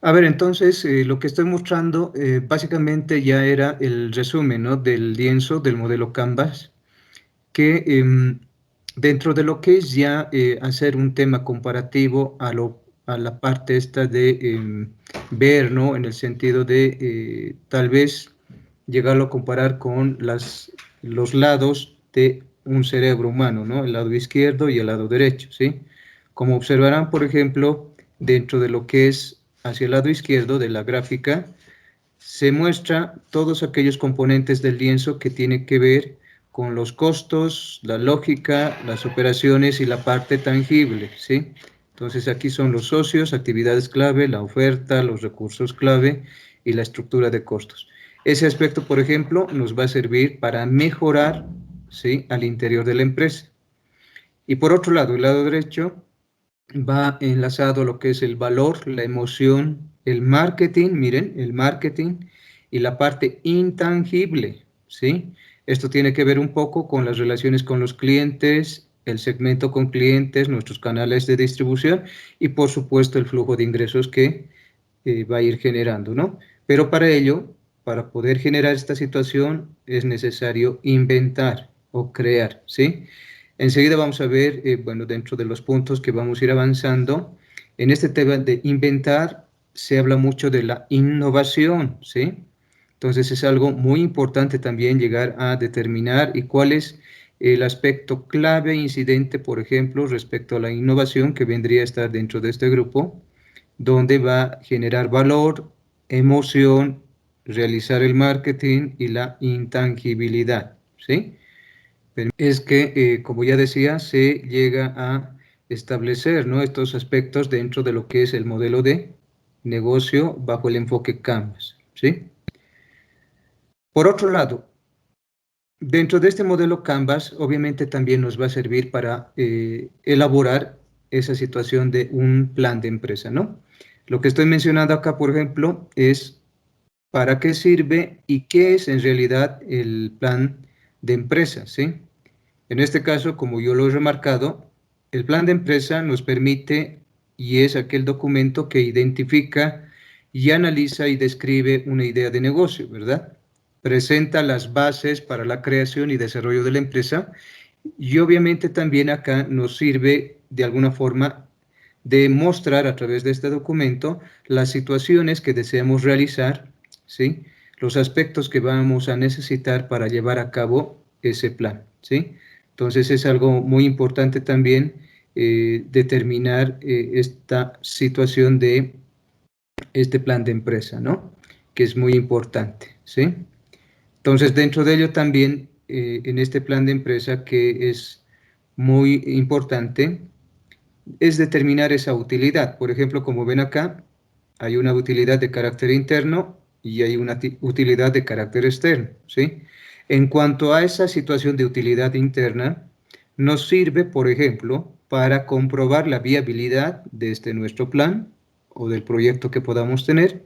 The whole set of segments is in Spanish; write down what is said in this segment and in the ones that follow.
A ver, entonces, lo que estoy mostrando básicamente ya era el resumen, ¿no?, del lienzo del modelo Canvas, que dentro de lo que es ya hacer un tema comparativo a la parte esta de ver, ¿no?, en el sentido de tal vez llegarlo a comparar con los lados de un cerebro humano, ¿no?, el lado izquierdo y el lado derecho, ¿sí? Como observarán, por ejemplo, dentro de lo que es hacia el lado izquierdo de la gráfica, se muestra todos aquellos componentes del lienzo que tienen que ver con los costos, la lógica, las operaciones y la parte tangible, ¿sí? Entonces aquí son los socios, actividades clave, la oferta, los recursos clave y la estructura de costos. Ese aspecto, por ejemplo, nos va a servir para mejorar, ¿sí?, al interior de la empresa. Y por otro lado, el lado derecho va enlazado lo que es el valor, la emoción, el marketing, miren, el marketing y la parte intangible, ¿sí? Esto tiene que ver un poco con las relaciones con los clientes, el segmento con clientes, nuestros canales de distribución y por supuesto el flujo de ingresos que va a ir generando, ¿no? Pero para ello, para poder generar esta situación es necesario inventar o crear, ¿sí? Enseguida vamos a ver, bueno, dentro de los puntos que vamos a ir avanzando, en este tema de inventar se habla mucho de la innovación, ¿sí? Entonces es algo muy importante también llegar a determinar y cuál es el aspecto clave incidente, por ejemplo, respecto a la innovación que vendría a estar dentro de este grupo, donde va a generar valor, emoción, realizar el marketing y la intangibilidad, ¿sí? Es que, como ya decía, se llega a establecer, ¿no?, estos aspectos dentro de lo que es el modelo de negocio bajo el enfoque Canvas, ¿sí? Por otro lado, dentro de este modelo Canvas, obviamente también nos va a servir para elaborar esa situación de un plan de empresa, ¿no? Lo que estoy mencionando acá, por ejemplo, es para qué sirve y qué es en realidad el plan de empresa, ¿sí? En este caso, como yo lo he remarcado, el plan de empresa nos permite y es aquel documento que identifica y analiza y describe una idea de negocio, ¿verdad? Presenta las bases para la creación y desarrollo de la empresa y obviamente también acá nos sirve de alguna forma de mostrar a través de este documento las situaciones que deseamos realizar, ¿sí?, los aspectos que vamos a necesitar para llevar a cabo ese plan, ¿sí? Entonces es algo muy importante también determinar esta situación de este plan de empresa, ¿no?, que es muy importante, ¿sí? Entonces dentro de ello también, en este plan de empresa que es muy importante, es determinar esa utilidad. Por ejemplo, como ven acá, hay una utilidad de carácter interno y hay una utilidad de carácter externo, ¿sí? En cuanto a esa situación de utilidad interna, nos sirve, por ejemplo, para comprobar la viabilidad de nuestro plan o del proyecto que podamos tener,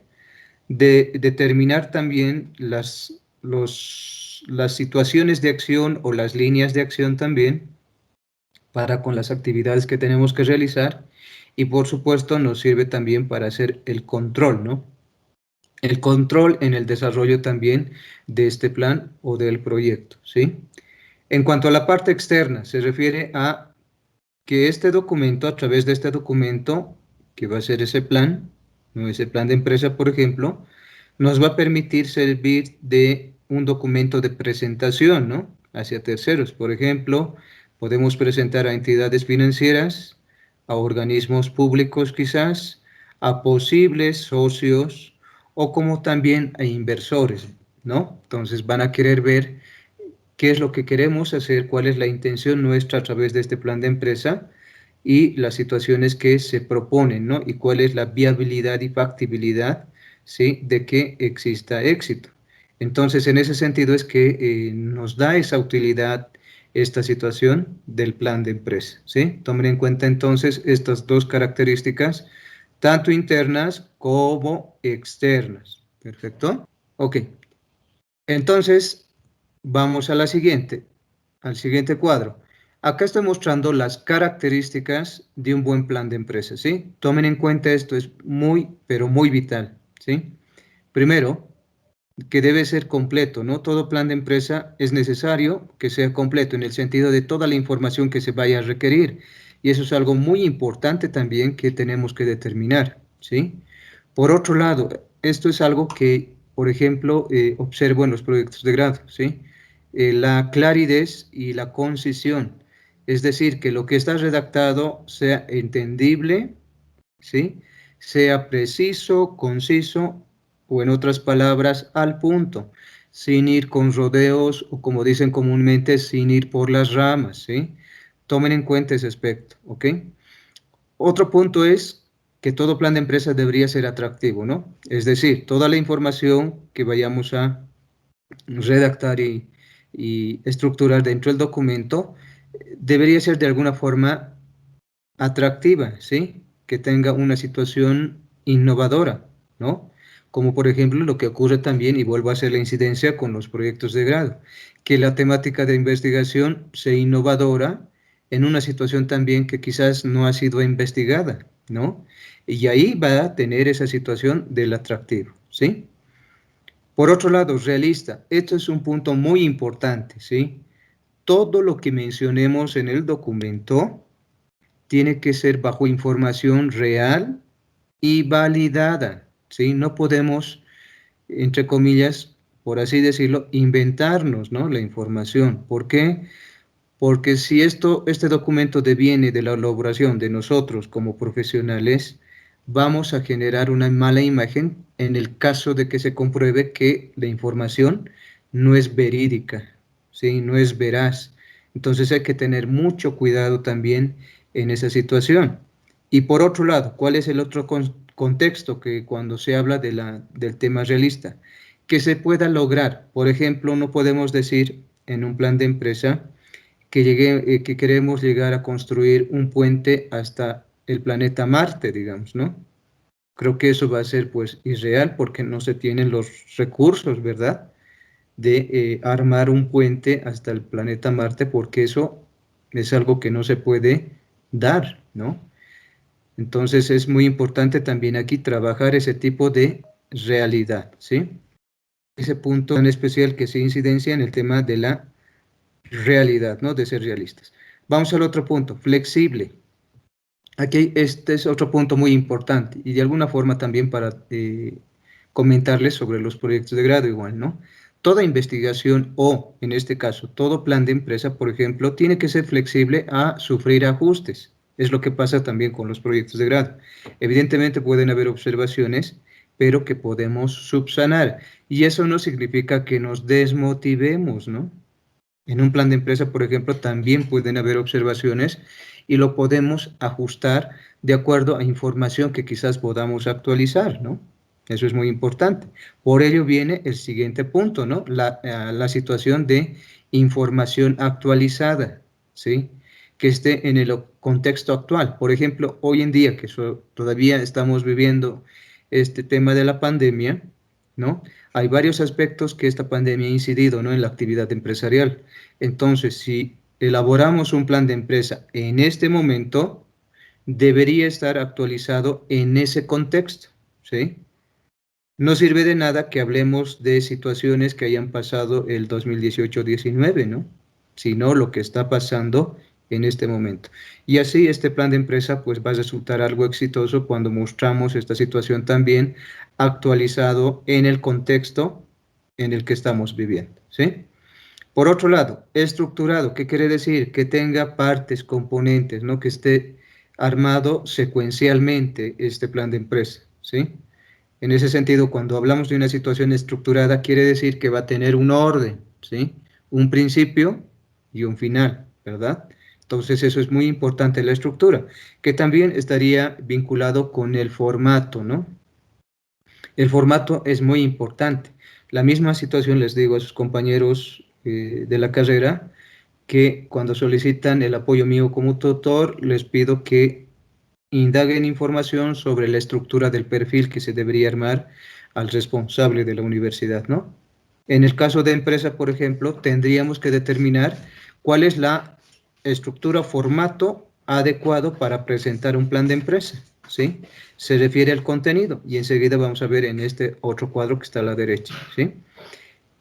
de determinar también las situaciones de acción o las líneas de acción también, para con las actividades que tenemos que realizar y por supuesto nos sirve también para hacer el control, ¿no? El control en el desarrollo también de este plan o del proyecto, ¿sí? En cuanto a la parte externa, se refiere a que este documento, a través de este documento, que va a ser ese plan, ¿no?, ese plan de empresa, por ejemplo, nos va a permitir servir de un documento de presentación, ¿no?, hacia terceros. Por ejemplo, podemos presentar a entidades financieras, a organismos públicos quizás, a posibles socios o como también a inversores, ¿no? Entonces van a querer ver qué es lo que queremos hacer, cuál es la intención nuestra a través de este plan de empresa y las situaciones que se proponen, ¿no?, y cuál es la viabilidad y factibilidad, ¿sí?, de que exista éxito. Entonces, en ese sentido es que nos da esa utilidad esta situación del plan de empresa, ¿sí? Tomen en cuenta entonces estas dos características, tanto internas como externas. ¿Perfecto? Ok. Entonces, vamos a la siguiente, al siguiente cuadro. Acá estoy mostrando las características de un buen plan de empresa, ¿sí? Tomen en cuenta esto, es muy, pero muy vital, ¿sí? Primero, que debe ser completo, ¿no? Todo plan de empresa es necesario que sea completo en el sentido de toda la información que se vaya a requerir. Y eso es algo muy importante también que tenemos que determinar, ¿sí? Por otro lado, esto es algo que, por ejemplo, observo en los proyectos de grado, ¿sí? La claridad y la concisión, es decir, que lo que está redactado sea entendible, ¿sí? Sea preciso, conciso o en otras palabras, al punto, sin ir con rodeos o como dicen comúnmente, sin ir por las ramas, ¿sí? Tomen en cuenta ese aspecto, ¿ok? Otro punto es que todo plan de empresa debería ser atractivo, ¿no? Es decir, toda la información que vayamos a redactar y estructurar dentro del documento debería ser de alguna forma atractiva, ¿sí? Que tenga una situación innovadora, ¿no? Como por ejemplo lo que ocurre también, y vuelvo a hacer la incidencia con los proyectos de grado, que la temática de investigación sea innovadora en una situación también que quizás no ha sido investigada, ¿no? Y ahí va a tener esa situación del atractivo, ¿sí? Por otro lado, realista. Esto es un punto muy importante, ¿sí? Todo lo que mencionemos en el documento tiene que ser bajo información real y validada, ¿sí? No podemos, entre comillas, por así decirlo, inventarnos, ¿no? La información. ¿Por qué? Porque si este documento deviene de la elaboración de nosotros como profesionales, vamos a generar una mala imagen en el caso de que se compruebe que la información no es verídica, ¿sí? No es veraz. Entonces hay que tener mucho cuidado también en esa situación. Y por otro lado, ¿cuál es el otro contexto que cuando se habla del tema realista? Que se pueda lograr. Por ejemplo, no podemos decir en un plan de empresa, que queremos llegar a construir un puente hasta el planeta Marte, digamos, ¿no? Creo que eso va a ser pues irreal porque no se tienen los recursos, ¿verdad? De armar un puente hasta el planeta Marte porque eso es algo que no se puede dar, ¿no? Entonces es muy importante también aquí trabajar ese tipo de realidad, ¿sí? Ese punto en especial que se incidencia en el tema de la realidad, ¿no? De ser realistas. Vamos al otro punto, flexible. Aquí este es otro punto muy importante y de alguna forma también para comentarles sobre los proyectos de grado igual, ¿no? Toda investigación o, en este caso, todo plan de empresa, por ejemplo, tiene que ser flexible a sufrir ajustes. Es lo que pasa también con los proyectos de grado. Evidentemente pueden haber observaciones, pero que podemos subsanar. Y eso no significa que nos desmotivemos, ¿no? En un plan de empresa, por ejemplo, también pueden haber observaciones y lo podemos ajustar de acuerdo a información que quizás podamos actualizar, ¿no? Eso es muy importante. Por ello viene el siguiente punto, ¿no? La situación de información actualizada, ¿sí? Que esté en el contexto actual. Por ejemplo, hoy en día, que todavía estamos viviendo este tema de la pandemia, ¿no? Hay varios aspectos que esta pandemia ha incidido, ¿no? En la actividad empresarial. Entonces, si elaboramos un plan de empresa en este momento, debería estar actualizado en ese contexto, ¿sí? No sirve de nada que hablemos de situaciones que hayan pasado el 2018-19, ¿no? Sino lo que está pasando en este momento. Y así este plan de empresa pues va a resultar algo exitoso cuando mostramos esta situación también actualizado en el contexto en el que estamos viviendo, ¿sí? Por otro lado, estructurado, ¿qué quiere decir? Que tenga partes, componentes, ¿no? Que esté armado secuencialmente este plan de empresa, ¿sí? En ese sentido, cuando hablamos de una situación estructurada, quiere decir que va a tener un orden, ¿sí? Un principio y un final, ¿verdad? Entonces, eso es muy importante, la estructura, que también estaría vinculado con el formato, ¿no? El formato es muy importante. La misma situación les digo a sus compañeros de la carrera, que cuando solicitan el apoyo mío como tutor, les pido que indaguen información sobre la estructura del perfil que se debería armar al responsable de la universidad, ¿no? En el caso de empresa, por ejemplo, tendríamos que determinar cuál es la estructura, formato adecuado para presentar un plan de empresa, ¿sí? Se refiere al contenido y enseguida vamos a ver en este otro cuadro que está a la derecha, ¿sí?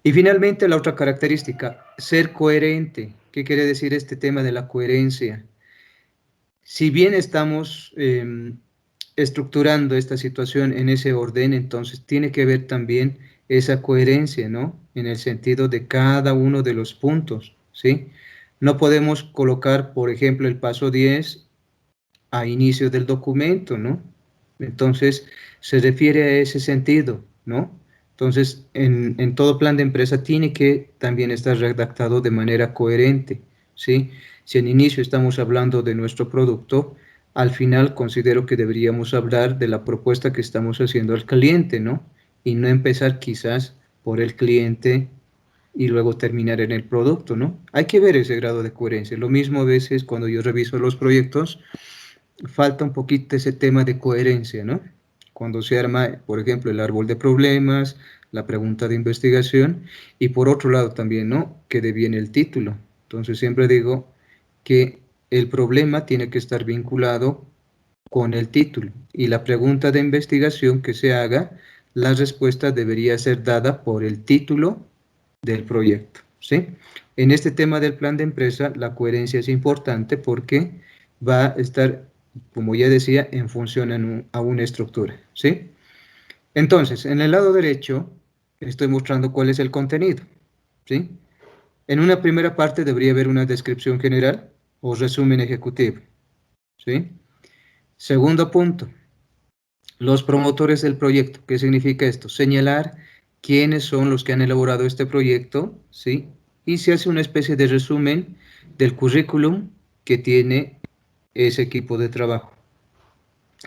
Y finalmente la otra característica, ser coherente. ¿Qué quiere decir este tema de la coherencia? Si bien estamos estructurando esta situación en ese orden, entonces tiene que ver también esa coherencia, ¿no? En el sentido de cada uno de los puntos, ¿sí? No podemos colocar, por ejemplo, el paso 10 a inicio del documento, ¿no? Entonces, se refiere a ese sentido, ¿no? Entonces, en todo plan de empresa tiene que también estar redactado de manera coherente, ¿sí? Si en inicio estamos hablando de nuestro producto, al final considero que deberíamos hablar de la propuesta que estamos haciendo al cliente, ¿no? Y no empezar quizás por el cliente y luego terminar en el producto, ¿no? Hay que ver ese grado de coherencia. Lo mismo a veces cuando yo reviso los proyectos, falta un poquito ese tema de coherencia, ¿no? Cuando se arma, por ejemplo, el árbol de problemas, la pregunta de investigación, y por otro lado también, ¿no? Que deviene el título. Entonces siempre digo que el problema tiene que estar vinculado con el título, y la pregunta de investigación que se haga, la respuesta debería ser dada por el título del proyecto, ¿sí? En este tema del plan de empresa, la coherencia es importante porque va a estar, como ya decía, en función a una estructura, ¿sí? Entonces, en el lado derecho, estoy mostrando cuál es el contenido, ¿sí? En una primera parte debería haber una descripción general o resumen ejecutivo, ¿sí? Segundo punto, los promotores del proyecto. ¿Qué significa esto? Señalar quiénes son los que han elaborado este proyecto, ¿sí? Y se hace una especie de resumen del currículum que tiene ese equipo de trabajo.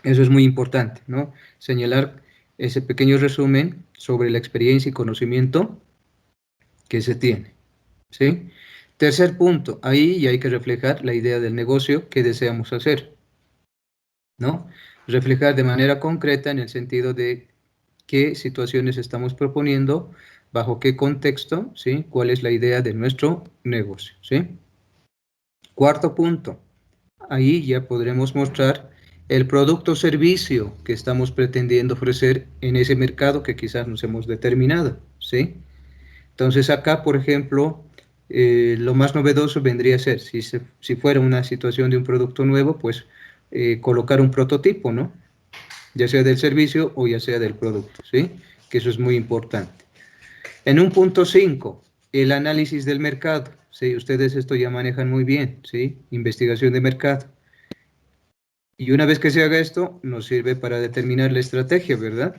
Eso es muy importante, ¿no? Señalar ese pequeño resumen sobre la experiencia y conocimiento que se tiene, ¿sí? Tercer punto, ahí ya hay que reflejar la idea del negocio que deseamos hacer, ¿no? Reflejar de manera concreta en el sentido de qué situaciones estamos proponiendo, bajo qué contexto, ¿sí? ¿Cuál es la idea de nuestro negocio, ¿sí? Cuarto punto, ahí ya podremos mostrar el producto o servicio que estamos pretendiendo ofrecer en ese mercado que quizás nos hemos determinado, ¿sí? Entonces acá, por ejemplo, lo más novedoso vendría a ser, si fuera una situación de un producto nuevo, pues colocar un prototipo, ¿no? Ya sea del servicio o ya sea del producto, ¿sí? Que eso es muy importante. En un punto 5, el análisis del mercado, ¿sí? Ustedes esto ya manejan muy bien, ¿sí? Investigación de mercado. Y una vez que se haga esto, nos sirve para determinar la estrategia, ¿verdad?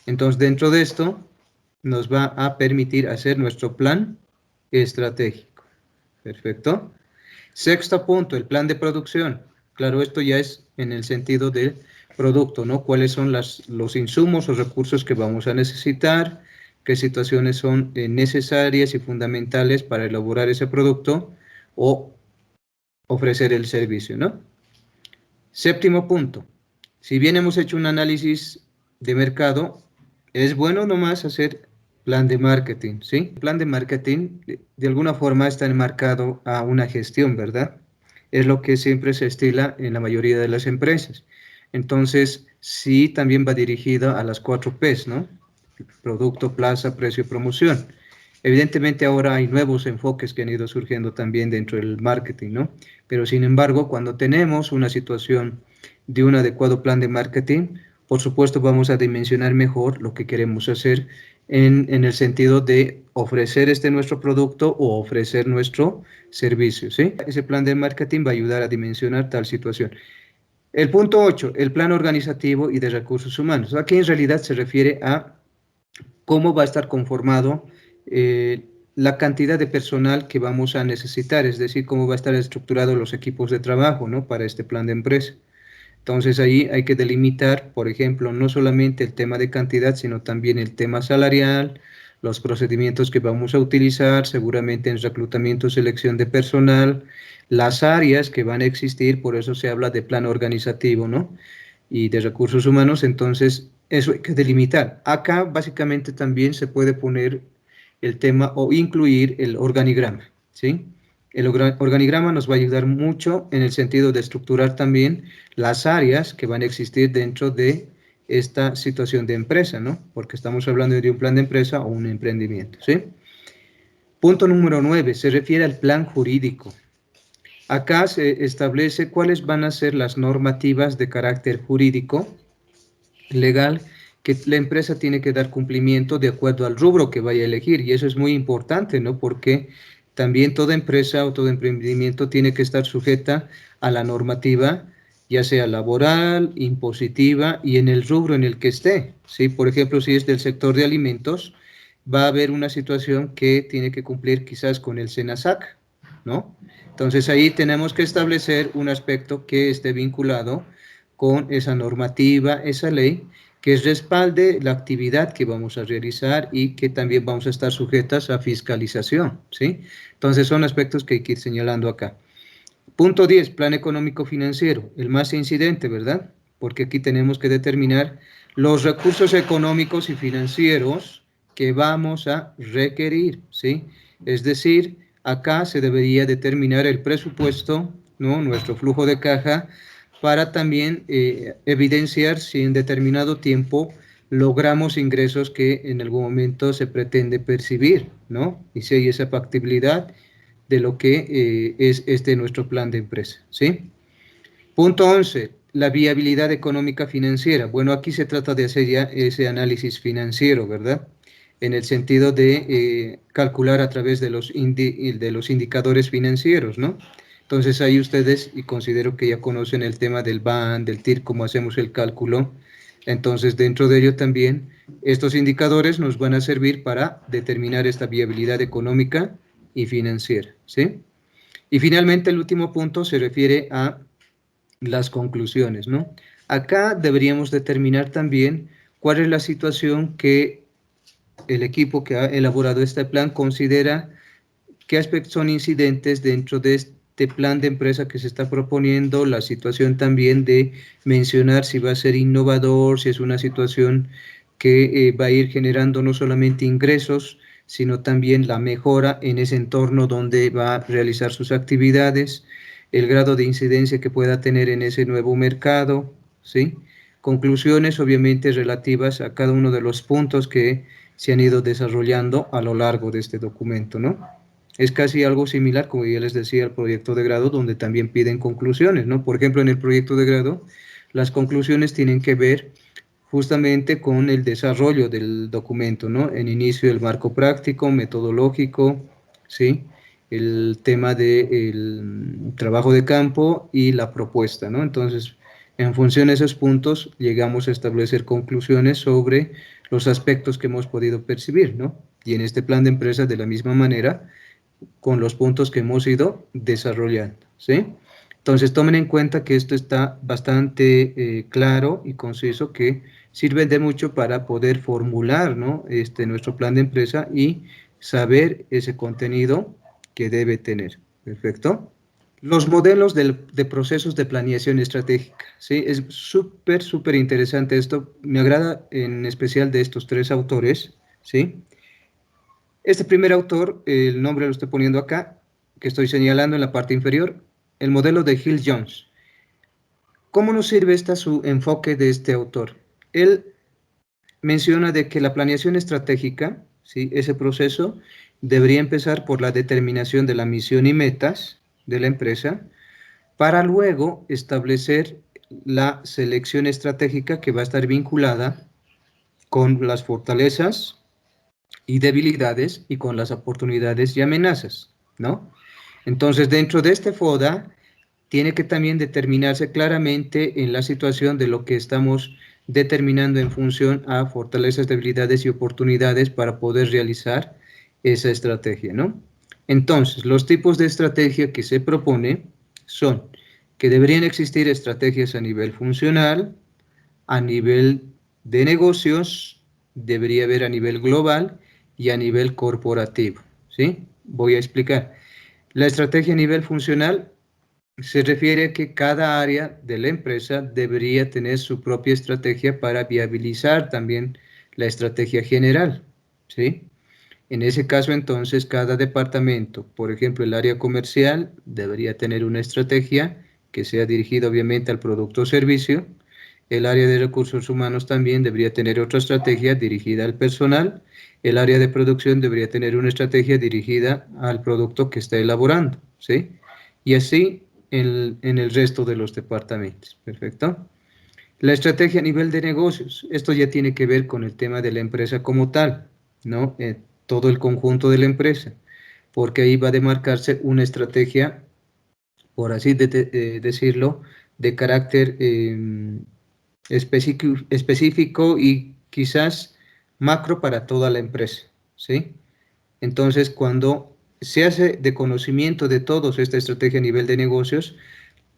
Entonces, dentro de esto, nos va a permitir hacer nuestro plan estratégico. Perfecto. Sexto punto, el plan de producción. Claro, esto ya es en el sentido del producto, ¿no? ¿Cuáles son los insumos o recursos que vamos a necesitar? ¿Qué situaciones son necesarias y fundamentales para elaborar ese producto o ofrecer el servicio, ¿no? Séptimo punto, si bien hemos hecho un análisis de mercado, es bueno nomás hacer plan de marketing, ¿sí? El plan de marketing de alguna forma está enmarcado a una gestión, ¿verdad? Es lo que siempre se estila en la mayoría de las empresas. Entonces, sí, también va dirigido a las 4 P's, ¿no? Producto, plaza, precio, promoción. Evidentemente ahora hay nuevos enfoques que han ido surgiendo también dentro del marketing, ¿no? Pero sin embargo, cuando tenemos una situación de un adecuado plan de marketing, por supuesto vamos a dimensionar mejor lo que queremos hacer en el sentido de ofrecer este nuestro producto o ofrecer nuestro servicio, ¿sí? Ese plan de marketing va a ayudar a dimensionar tal situación. El punto 8, el plan organizativo y de recursos humanos. Aquí en realidad se refiere a cómo va a estar conformado la cantidad de personal que vamos a necesitar, es decir, cómo va a estar estructurado los equipos de trabajo, ¿no? Para este plan de empresa. Entonces ahí hay que delimitar, por ejemplo, no solamente el tema de cantidad, sino también el tema salarial, los procedimientos que vamos a utilizar, seguramente en reclutamiento, selección de personal, las áreas que van a existir, por eso se habla de plan organizativo, ¿no? Y de recursos humanos, entonces eso hay que delimitar. Acá básicamente también se puede poner el tema o incluir el organigrama, ¿sí? El organigrama nos va a ayudar mucho en el sentido de estructurar también las áreas que van a existir dentro de esta situación de empresa, ¿no? Porque estamos hablando de un plan de empresa o un emprendimiento, ¿sí? Punto número 9, se refiere al plan jurídico. Acá se establece cuáles van a ser las normativas de carácter jurídico, legal, que la empresa tiene que dar cumplimiento de acuerdo al rubro que vaya a elegir. Y eso es muy importante, ¿no? Porque también toda empresa o todo emprendimiento tiene que estar sujeta a la normativa, ya sea laboral, impositiva y en el rubro en el que esté, ¿sí? Por ejemplo, si es del sector de alimentos, va a haber una situación que tiene que cumplir quizás con el SENASAC, ¿no? Entonces ahí tenemos que establecer un aspecto que esté vinculado con esa normativa, esa ley, que respalde la actividad que vamos a realizar y que también vamos a estar sujetas a fiscalización, ¿sí? Entonces son aspectos que hay que ir señalando acá. Punto 10, plan económico financiero, el más incidente, ¿verdad? Porque aquí tenemos que determinar los recursos económicos y financieros que vamos a requerir, ¿sí? Es decir, acá se debería determinar el presupuesto, ¿no? Nuestro flujo de caja, para también evidenciar si en determinado tiempo logramos ingresos que en algún momento se pretende percibir, ¿no? Y si hay esa factibilidad de lo que es nuestro plan de empresa, ¿sí? Punto 11, la viabilidad económica financiera. Bueno, aquí se trata de hacer ya ese análisis financiero, ¿verdad? En el sentido de calcular a través de los indicadores financieros, ¿no? Entonces ahí ustedes, y considero que ya conocen el tema del BAN, del TIR, cómo hacemos el cálculo. Entonces dentro de ello también estos indicadores nos van a servir para determinar esta viabilidad económica y financiera, ¿sí? Y finalmente el último punto se refiere a las conclusiones, ¿no? Acá deberíamos determinar también cuál es la situación que el equipo que ha elaborado este plan considera, qué aspectos son incidentes dentro de este plan de empresa que se está proponiendo, la situación también de mencionar si va a ser innovador, si es una situación que va a ir generando no solamente ingresos, sino también la mejora en ese entorno donde va a realizar sus actividades, el grado de incidencia que pueda tener en ese nuevo mercado, ¿sí? Conclusiones obviamente relativas a cada uno de los puntos que se han ido desarrollando a lo largo de este documento, ¿no? Es casi algo similar, como ya les decía, al proyecto de grado, donde también piden conclusiones, ¿no? Por ejemplo, en el proyecto de grado, las conclusiones tienen que ver justamente con el desarrollo del documento, ¿no? En inicio, el marco práctico, metodológico, ¿sí? El tema del trabajo de campo y la propuesta, ¿no? Entonces, en función de esos puntos, llegamos a establecer conclusiones sobre los aspectos que hemos podido percibir, ¿no? Y en este plan de empresa, de la misma manera, con los puntos que hemos ido desarrollando, ¿sí? Entonces tomen en cuenta que esto está bastante claro y conciso, que sirve de mucho para poder formular, ¿no? Nuestro plan de empresa y saber ese contenido que debe tener. ¿Perfecto? Los modelos de procesos de planeación estratégica, ¿sí? Es súper, súper interesante esto. Me agrada en especial de estos tres autores, ¿sí? Este primer autor, el nombre lo estoy poniendo acá, que estoy señalando en la parte inferior, el modelo de Hill Jones. ¿Cómo nos sirve su enfoque de este autor? Él menciona de que la planeación estratégica, ¿sí? Ese proceso debería empezar por la determinación de la misión y metas de la empresa, para luego establecer la selección estratégica que va a estar vinculada con las fortalezas y debilidades y con las oportunidades y amenazas, ¿no? Entonces, dentro de este FODA, tiene que también determinarse claramente en la situación de lo que estamos determinando en función a fortalezas, debilidades y oportunidades para poder realizar esa estrategia, ¿no? Entonces, los tipos de estrategia que se propone son que deberían existir estrategias a nivel funcional, a nivel de negocios, debería haber a nivel global y a nivel corporativo, ¿sí? Voy a explicar. La estrategia a nivel funcional se refiere a que cada área de la empresa debería tener su propia estrategia para viabilizar también la estrategia general, ¿sí? En ese caso, entonces, cada departamento, por ejemplo, el área comercial, debería tener una estrategia que sea dirigida obviamente al producto o servicio. El área de recursos humanos también debería tener otra estrategia dirigida al personal. El área de producción debería tener una estrategia dirigida al producto que está elaborando, ¿sí? Y así en el resto de los departamentos. Perfecto. La estrategia a nivel de negocios, esto ya tiene que ver con el tema de la empresa como tal, ¿no? Todo el conjunto de la empresa, porque ahí va a demarcarse una estrategia, por así decirlo, de carácter específico y quizás macro para toda la empresa, ¿sí? Entonces, cuando se hace de conocimiento de todos esta estrategia a nivel de negocios,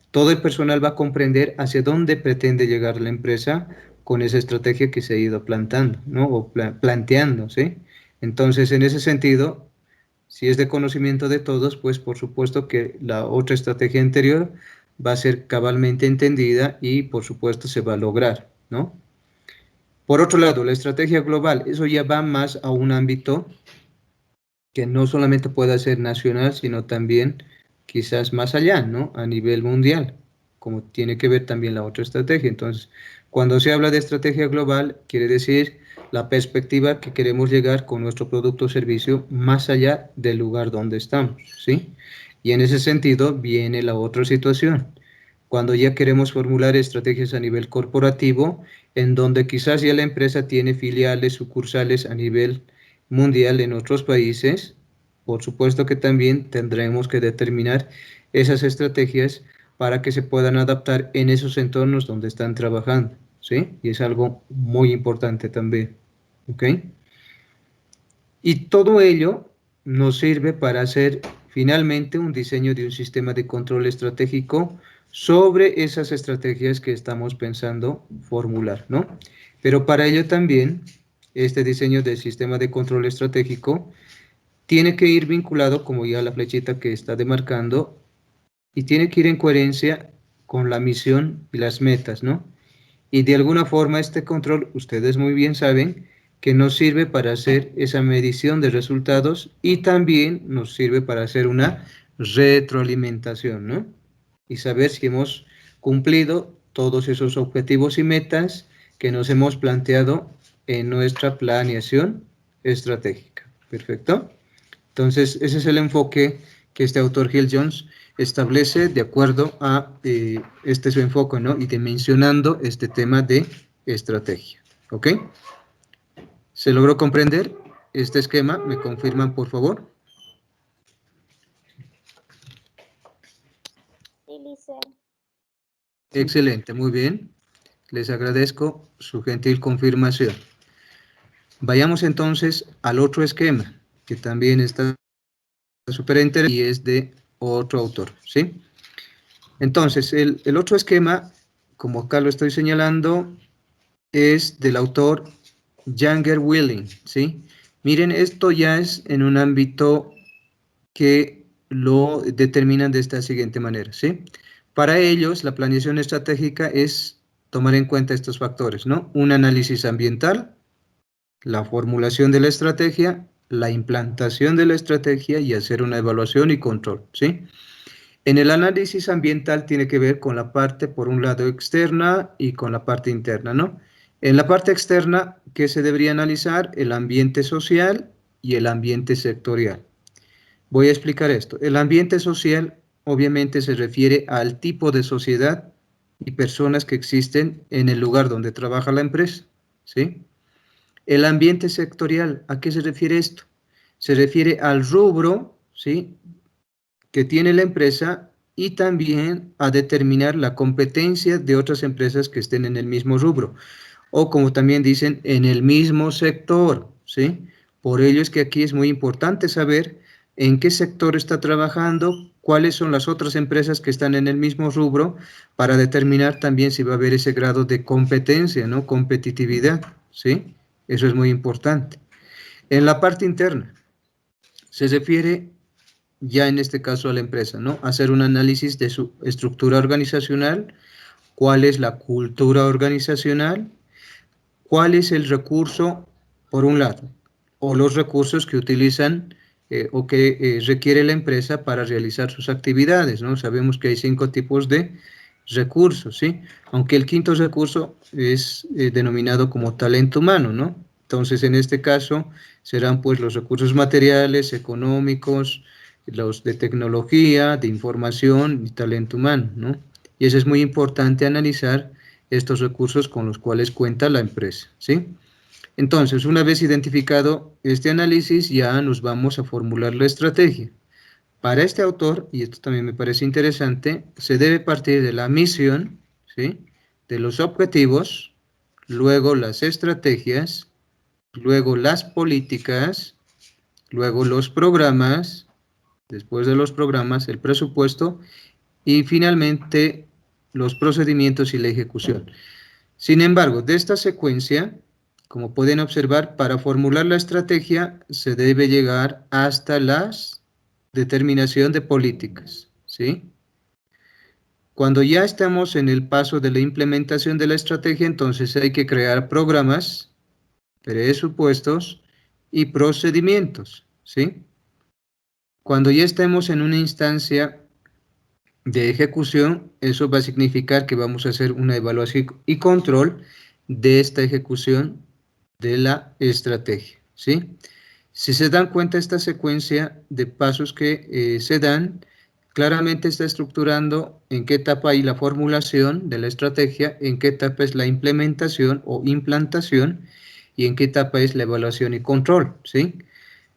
todo el personal va a comprender hacia dónde pretende llegar la empresa con esa estrategia que se ha ido plantando, ¿no? O planteando, ¿sí? Entonces, en ese sentido, si es de conocimiento de todos, pues por supuesto que la otra estrategia anterior va a ser cabalmente entendida y por supuesto se va a lograr, ¿no? Por otro lado, la estrategia global, eso ya va más a un ámbito que no solamente pueda ser nacional, sino también quizás más allá, ¿no? A nivel mundial, como tiene que ver también la otra estrategia. Entonces, cuando se habla de estrategia global, quiere decir la perspectiva que queremos llegar con nuestro producto o servicio más allá del lugar donde estamos, ¿sí? Y en ese sentido viene la otra situación. Cuando ya queremos formular estrategias a nivel corporativo, en donde quizás ya la empresa tiene filiales, sucursales a nivel mundial en otros países, por supuesto que también tendremos que determinar esas estrategias para que se puedan adaptar en esos entornos donde están trabajando, ¿sí? Y es algo muy importante también, ¿ok? Y todo ello nos sirve para hacer finalmente un diseño de un sistema de control estratégico sobre esas estrategias que estamos pensando formular, ¿no? Pero para ello también, este diseño del sistema de control estratégico tiene que ir vinculado, como ya la flechita que está demarcando, y tiene que ir en coherencia con la misión y las metas, ¿no? Y de alguna forma este control, ustedes muy bien saben, que nos sirve para hacer esa medición de resultados y también nos sirve para hacer una retroalimentación, ¿no? Y saber si hemos cumplido todos esos objetivos y metas que nos hemos planteado en nuestra planeación estratégica. ¿Perfecto? Entonces, ese es el enfoque que este autor Gil Jones establece de acuerdo a este su enfoque, ¿no? Y dimensionando este tema de estrategia. ¿Ok? ¿Se logró comprender este esquema? ¿Me confirman, por favor? Sí, Lice. Excelente, muy bien. Les agradezco su gentil confirmación. Vayamos entonces al otro esquema, que también está súper interesante y es de otro autor, ¿sí? Entonces, el otro esquema, como acá lo estoy señalando, es del autor Younger Willing, ¿sí? Miren, esto ya es en un ámbito que lo determinan de esta siguiente manera, ¿sí? Para ellos, la planeación estratégica es tomar en cuenta estos factores, ¿no? Un análisis ambiental, la formulación de la estrategia, la implantación de la estrategia y hacer una evaluación y control, ¿sí? En el análisis ambiental tiene que ver con la parte, por un lado, externa y con la parte interna, ¿no? En la parte externa, ¿qué se debería analizar? El ambiente social y el ambiente sectorial. Voy a explicar esto. El ambiente social obviamente se refiere al tipo de sociedad y personas que existen en el lugar donde trabaja la empresa, ¿sí? El ambiente sectorial, ¿a qué se refiere esto? Se refiere al rubro, ¿sí?, que tiene la empresa y también a determinar la competencia de otras empresas que estén en el mismo rubro o como también dicen en el mismo sector, ¿sí? Por ello es que aquí es muy importante saber en qué sector está trabajando, cuáles son las otras empresas que están en el mismo rubro para determinar también si va a haber ese grado de competencia, ¿no? Competitividad, ¿sí? Eso es muy importante. En la parte interna, se refiere ya en este caso a la empresa, ¿no? Hacer un análisis de su estructura organizacional, cuál es la cultura organizacional, cuál es el recurso, por un lado, o los recursos que utilizan o que requiere la empresa para realizar sus actividades, ¿no? Sabemos que hay 5 tipos de recursos, ¿sí? Aunque el quinto recurso es denominado como talento humano, ¿no? Entonces, en este caso, serán pues los recursos materiales, económicos, los de tecnología, de información y talento humano, ¿no? Y eso es muy importante analizar estos recursos con los cuales cuenta la empresa, ¿sí? Entonces, una vez identificado este análisis, ya nos vamos a formular la estrategia. Para este autor, y esto también me parece interesante, se debe partir de la misión, ¿sí? De los objetivos, luego las estrategias, luego las políticas, luego los programas, después de los programas, el presupuesto y finalmente los procedimientos y la ejecución. Sin embargo, de esta secuencia, como pueden observar, para formular la estrategia se debe llegar hasta la determinación de políticas, ¿sí? Cuando ya estamos en el paso de la implementación de la estrategia, entonces hay que crear programas, presupuestos y procedimientos, ¿sí? Cuando ya estemos en una instancia de ejecución, eso va a significar que vamos a hacer una evaluación y control de esta ejecución de la estrategia, ¿sí? Si se dan cuenta, esta secuencia de pasos que se dan, claramente está estructurando en qué etapa hay la formulación de la estrategia, en qué etapa es la implementación o implantación y en qué etapa es la evaluación y control, ¿sí?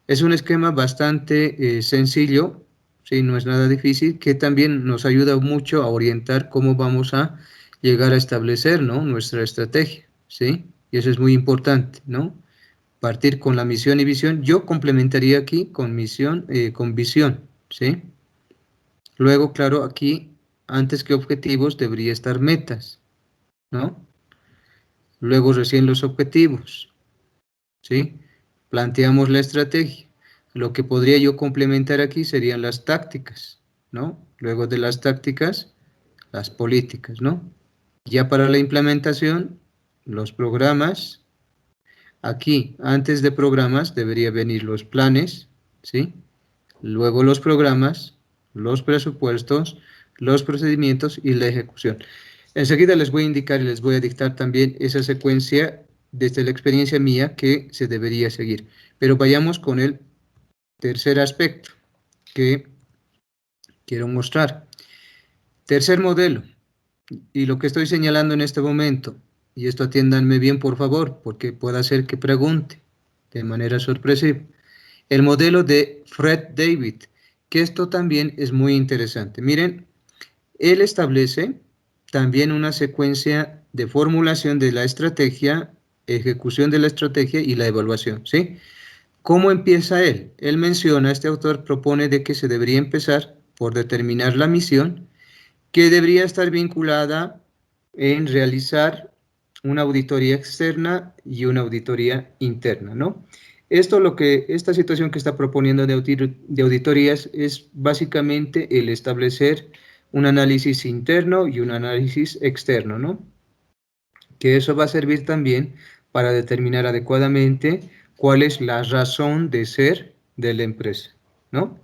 Es un esquema bastante sencillo, ¿sí? No es nada difícil, que también nos ayuda mucho a orientar cómo vamos a llegar a establecer, ¿no? Nuestra estrategia, ¿sí? Y eso es muy importante, ¿no? Partir con la misión y visión. Yo complementaría aquí con misión, con visión, ¿sí? Luego, claro, aquí, antes que objetivos, debería estar metas, ¿no? Luego recién los objetivos, ¿sí? Planteamos la estrategia. Lo que podría yo complementar aquí serían las tácticas, ¿no? Luego de las tácticas, las políticas, ¿no? Ya para la implementación, los programas. Aquí, antes de programas, debería venir los planes, ¿sí? Luego los programas, los presupuestos, los procedimientos y la ejecución. Enseguida les voy a indicar y les voy a dictar también esa secuencia desde la experiencia mía que se debería seguir. Pero vayamos con el tercer aspecto que quiero mostrar. Tercer modelo, y lo que estoy señalando en este momento, y esto atiéndanme bien por favor, porque pueda ser que pregunte de manera sorpresiva. El modelo de Fred David, que esto también es muy interesante. Miren, él establece también una secuencia de formulación de la estrategia, ejecución de la estrategia y la evaluación, ¿sí? ¿Cómo empieza él? Él menciona, este autor propone de que se debería empezar por determinar la misión, que debería estar vinculada en realizar una auditoría externa y una auditoría interna, ¿no? Esta situación que está proponiendo de auditorías es básicamente el establecer un análisis interno y un análisis externo, ¿no? Que eso va a servir también para determinar adecuadamente cuál es la razón de ser de la empresa, ¿no?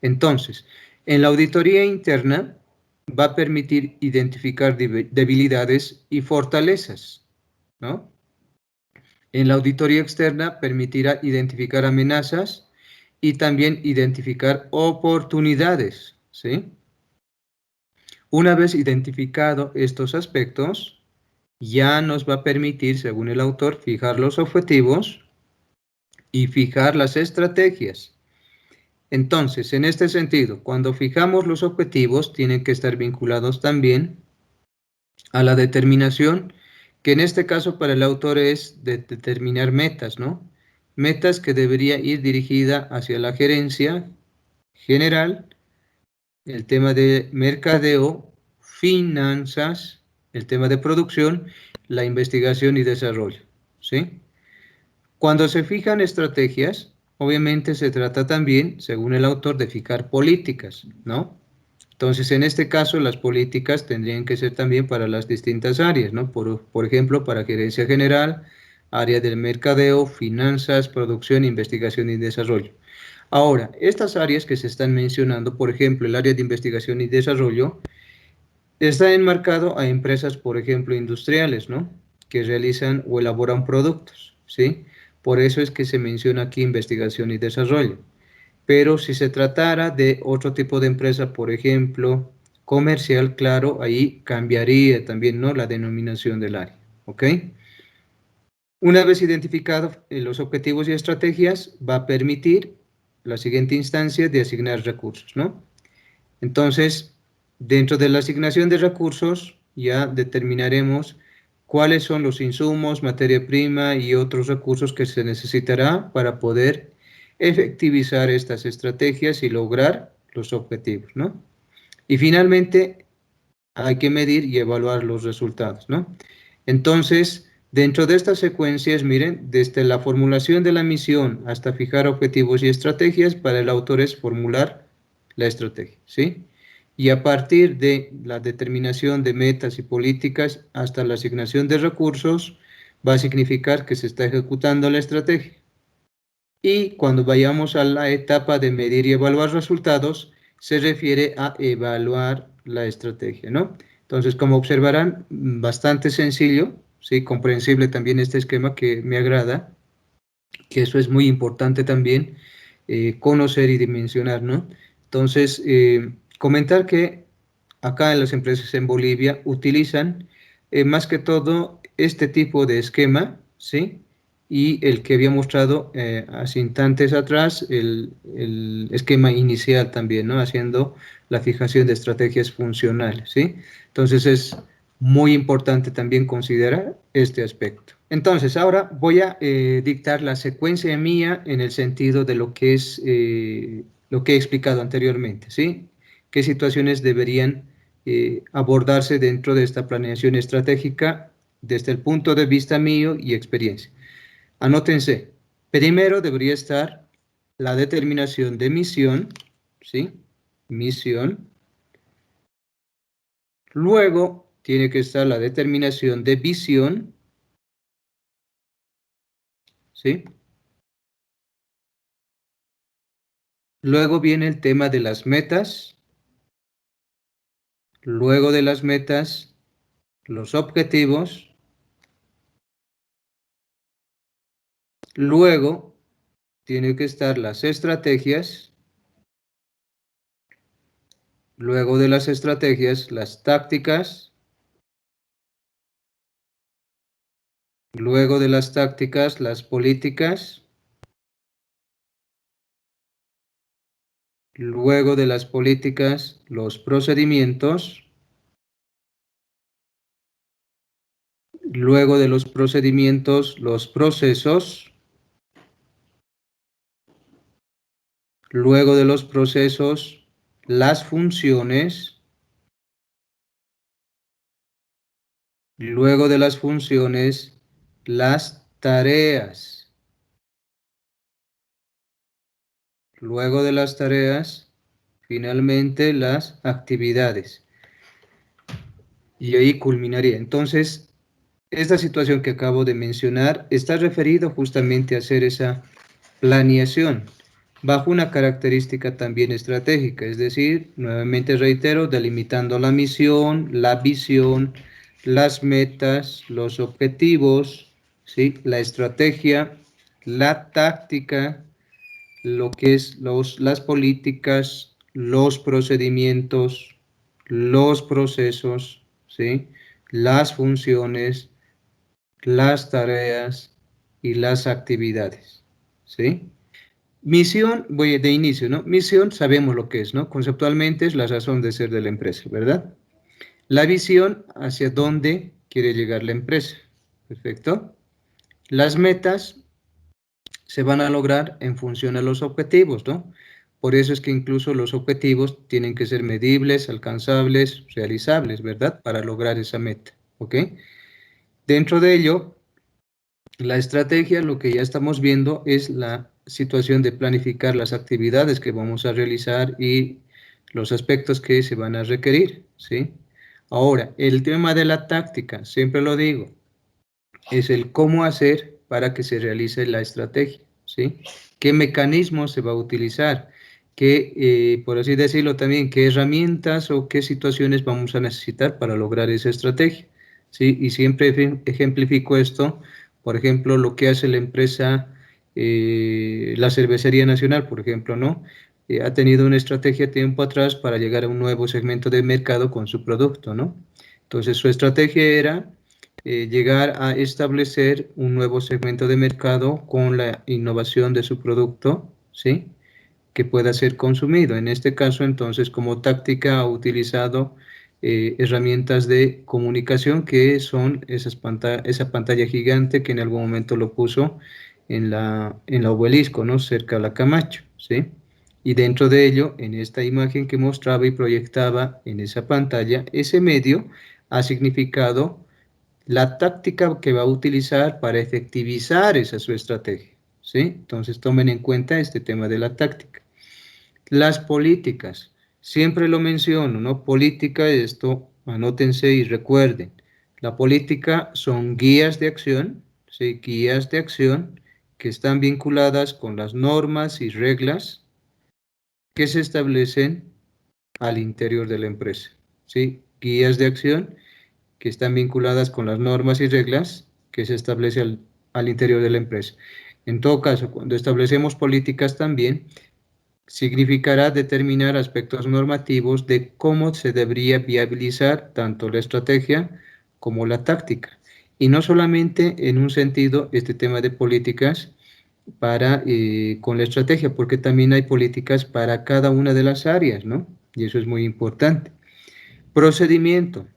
Entonces, en la auditoría interna va a permitir identificar debilidades y fortalezas, ¿no? En la auditoría externa permitirá identificar amenazas y también identificar oportunidades, ¿sí? Una vez identificado estos aspectos, ya nos va a permitir, según el autor, fijar los objetivos y fijar las estrategias. Entonces, en este sentido, cuando fijamos los objetivos, tienen que estar vinculados también a la determinación, que en este caso para el autor es de determinar metas, ¿no? Metas que debería ir dirigida hacia la gerencia general, el tema de mercadeo, finanzas, el tema de producción, la investigación y desarrollo, ¿sí? Cuando se fijan estrategias, obviamente se trata también, según el autor, de fijar políticas, ¿no? Entonces, en este caso, las políticas tendrían que ser también para las distintas áreas, ¿no? Por ejemplo, para gerencia general, área del mercadeo, finanzas, producción, investigación y desarrollo. Ahora, estas áreas que se están mencionando, por ejemplo, el área de investigación y desarrollo, está enmarcado a empresas, por ejemplo, industriales, ¿no? Que realizan o elaboran productos, ¿sí? Por eso es que se menciona aquí investigación y desarrollo. Pero si se tratara de otro tipo de empresa, por ejemplo, comercial, claro, ahí cambiaría también, ¿no? La denominación del área, ¿ok? Una vez identificados los objetivos y estrategias, va a permitir la siguiente instancia de asignar recursos, ¿no? Entonces, dentro de la asignación de recursos, ya determinaremos cuáles son los insumos, materia prima y otros recursos que se necesitará para poder efectivizar estas estrategias y lograr los objetivos, ¿no? Y finalmente, hay que medir y evaluar los resultados, ¿no? Entonces, dentro de estas secuencias, miren, desde la formulación de la misión hasta fijar objetivos y estrategias, para el autor es formular la estrategia, ¿sí? Y a partir de la determinación de metas y políticas hasta la asignación de recursos, va a significar que se está ejecutando la estrategia. Y cuando vayamos a la etapa de medir y evaluar resultados, se refiere a evaluar la estrategia, ¿no? Entonces, como observarán, bastante sencillo, ¿sí? Comprensible también este esquema que me agrada, que eso es muy importante también conocer y dimensionar, ¿no? Entonces, comentar que acá en las empresas en Bolivia utilizan más que todo este tipo de esquema, ¿sí? Y el que había mostrado hace instantes atrás, el esquema inicial también, ¿no? Haciendo la fijación de estrategias funcionales, ¿sí? Entonces es muy importante también considerar este aspecto. Entonces, ahora voy a dictar la secuencia mía en el sentido de lo que es lo que he explicado anteriormente, ¿sí? ¿Qué situaciones deberían abordarse dentro de esta planeación estratégica desde el punto de vista mío y experiencia? Anótense, primero debería estar la determinación de misión, ¿sí? Misión. Luego tiene que estar la determinación de visión, ¿sí? Luego viene el tema de las metas. Luego de las metas, los objetivos. Luego tiene que estar las estrategias. Luego de las estrategias, las tácticas. Luego de las tácticas, las políticas. Luego de las políticas, los procedimientos. Luego de los procedimientos, los procesos. Luego de los procesos, las funciones. Luego de las funciones, las tareas. Luego de las tareas, finalmente las actividades. Y ahí culminaría. Entonces, esta situación que acabo de mencionar está referido justamente a hacer esa planeación bajo una característica también estratégica, es decir, nuevamente reitero, delimitando la misión, la visión, las metas, los objetivos, ¿sí? La estrategia, la táctica, lo que es las políticas, los procedimientos, los procesos, ¿sí? Las funciones, las tareas y las actividades, ¿sí? Misión, voy de inicio, ¿no? Misión, sabemos lo que es, ¿no? Conceptualmente es la razón de ser de la empresa, ¿verdad? La visión, hacia dónde quiere llegar la empresa, ¿perfecto? Las metas se van a lograr en función a los objetivos, ¿no? Por eso es que incluso los objetivos tienen que ser medibles, alcanzables, realizables, ¿verdad? Para lograr esa meta, ¿ok? Dentro de ello, la estrategia, lo que ya estamos viendo es la situación de planificar las actividades que vamos a realizar y los aspectos que se van a requerir, ¿sí? Ahora, el tema de la táctica, siempre lo digo, es el cómo hacer para que se realice la estrategia, ¿sí? ¿Qué mecanismos se va a utilizar? ¿Qué, por así decirlo también, qué herramientas o qué situaciones vamos a necesitar para lograr esa estrategia? ¿Sí? Y siempre ejemplifico esto, por ejemplo, lo que hace la empresa, la Cervecería Nacional, por ejemplo, ¿no? Ha tenido una estrategia tiempo atrás para llegar a un nuevo segmento de mercado con su producto, ¿no? Entonces, su estrategia era llegar a establecer un nuevo segmento de mercado con la innovación de su producto, ¿sí? Que pueda ser consumido. En este caso, entonces, como táctica ha utilizado herramientas de comunicación que son esa pantalla gigante que en algún momento lo puso en la Obelisco, ¿no? Cerca de la Camacho, ¿sí? Y dentro de ello, en esta imagen que mostraba y proyectaba en esa pantalla, ese medio ha significado la táctica que va a utilizar para efectivizar esa su estrategia, ¿sí? Entonces tomen en cuenta este tema de la táctica. Las políticas, siempre lo menciono, ¿no? Política, esto anótense y recuerden, la política son guías de acción, ¿sí? Guías de acción que están vinculadas con las normas y reglas que se establecen al interior de la empresa, ¿sí? Guías de acción que están vinculadas con las normas y reglas que se establece al interior de la empresa. En todo caso, cuando establecemos políticas también, significará determinar aspectos normativos de cómo se debería viabilizar tanto la estrategia como la táctica. Y no solamente en un sentido, este tema de políticas para con la estrategia, porque también hay políticas para cada una de las áreas, ¿no? Y eso es muy importante. Procedimiento.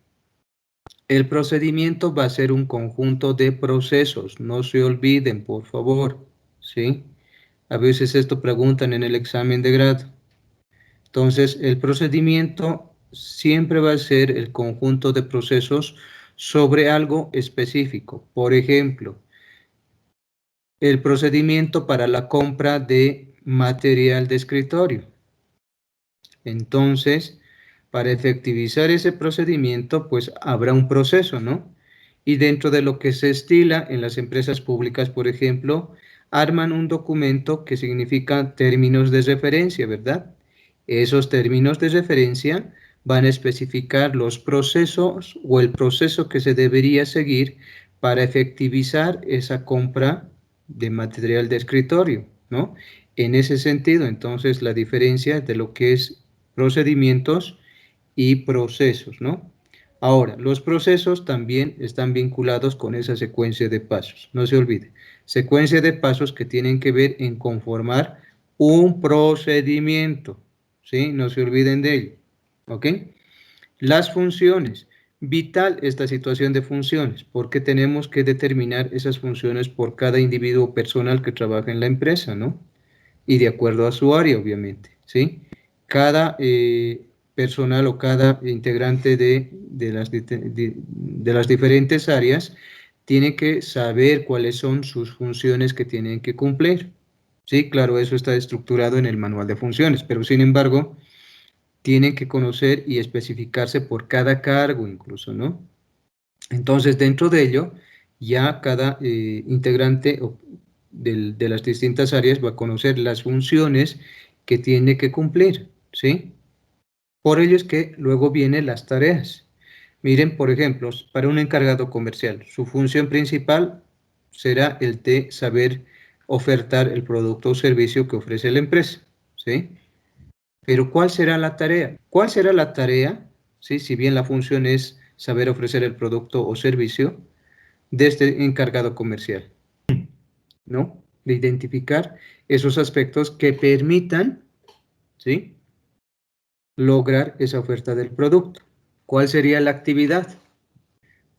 El procedimiento va a ser un conjunto de procesos, no se olviden, por favor, ¿sí? A veces esto preguntan en el examen de grado. Entonces, el procedimiento siempre va a ser el conjunto de procesos sobre algo específico. Por ejemplo, el procedimiento para la compra de material de escritorio. Entonces, para efectivizar ese procedimiento, pues habrá un proceso, ¿no? Y dentro de lo que se estila en las empresas públicas, por ejemplo, arman un documento que significa términos de referencia, ¿verdad? Esos términos de referencia van a especificar los procesos o el proceso que se debería seguir para efectivizar esa compra de material de escritorio, ¿no? En ese sentido, entonces, la diferencia de lo que es procedimientos y procesos, ¿no? Ahora, los procesos también están vinculados con esa secuencia de pasos, no se olvide. Secuencia de pasos que tienen que ver en conformar un procedimiento, ¿sí? No se olviden de ello, ¿ok? Las funciones. Vital esta situación de funciones, porque tenemos que determinar esas funciones por cada individuo personal que trabaja en la empresa, ¿no? Y de acuerdo a su área, obviamente, ¿sí? Cada personal o cada integrante de las diferentes áreas tiene que saber cuáles son sus funciones que tienen que cumplir. Sí, claro, eso está estructurado en el manual de funciones, pero sin embargo, tienen que conocer y especificarse por cada cargo incluso, ¿no? Entonces, dentro de ello, ya cada integrante de las distintas áreas va a conocer las funciones que tiene que cumplir, ¿sí? Por ello es que luego vienen las tareas. Miren, por ejemplo, para un encargado comercial, su función principal será el de saber ofertar el producto o servicio que ofrece la empresa, ¿sí? Pero ¿cuál será la tarea? ¿Cuál será la tarea? ¿Sí? Si bien la función es saber ofrecer el producto o servicio de este encargado comercial, ¿no? De identificar esos aspectos que permitan, ¿sí? Lograr esa oferta del producto. ¿Cuál sería la actividad?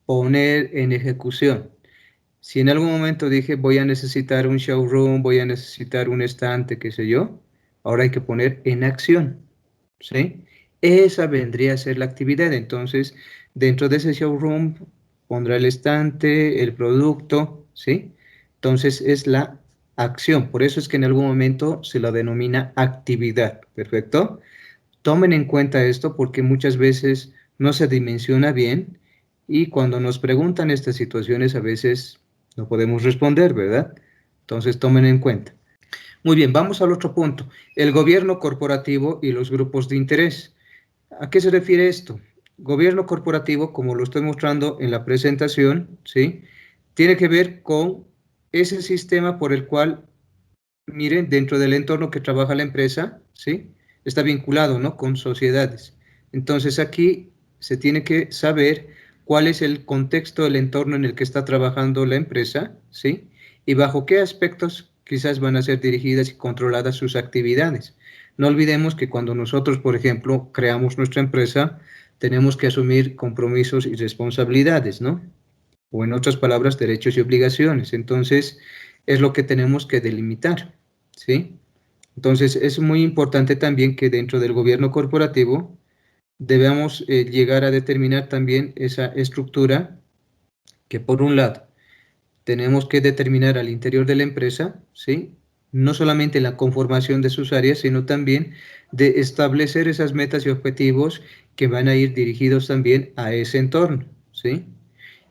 Poner en ejecución. Si en algún momento dije voy a necesitar un showroom, voy a necesitar un estante, qué sé yo, ahora hay que poner en acción, ¿sí? Esa vendría a ser la actividad. Entonces, dentro de ese showroom pondrá el estante, el producto, ¿sí? Entonces es la acción. Por eso es que en algún momento se la denomina actividad, ¿perfecto? Tomen en cuenta esto porque muchas veces no se dimensiona bien y cuando nos preguntan estas situaciones a veces No podemos responder, ¿verdad? Entonces tomen en cuenta. Muy bien, vamos al otro punto. El gobierno corporativo y los grupos de interés. ¿A qué se refiere esto? Gobierno corporativo, como lo estoy mostrando en la presentación, ¿sí? Tiene que ver con ese sistema por el cual, miren, dentro del entorno que trabaja la empresa, ¿sí? Está vinculado, ¿no? Con sociedades. Entonces aquí se tiene que saber cuál es el contexto, el entorno en el que está trabajando la empresa, ¿sí? Y bajo qué aspectos quizás van a ser dirigidas y controladas sus actividades. No olvidemos que cuando nosotros, por ejemplo, creamos nuestra empresa, tenemos que asumir compromisos y responsabilidades, ¿no? O en otras palabras, derechos y obligaciones. Entonces, es lo que tenemos que delimitar, ¿sí? Entonces, es muy importante también que dentro del gobierno corporativo debamos llegar a determinar también esa estructura que, por un lado, tenemos que determinar al interior de la empresa, ¿sí? No solamente la conformación de sus áreas, sino también de establecer esas metas y objetivos que van a ir dirigidos también a ese entorno, ¿sí?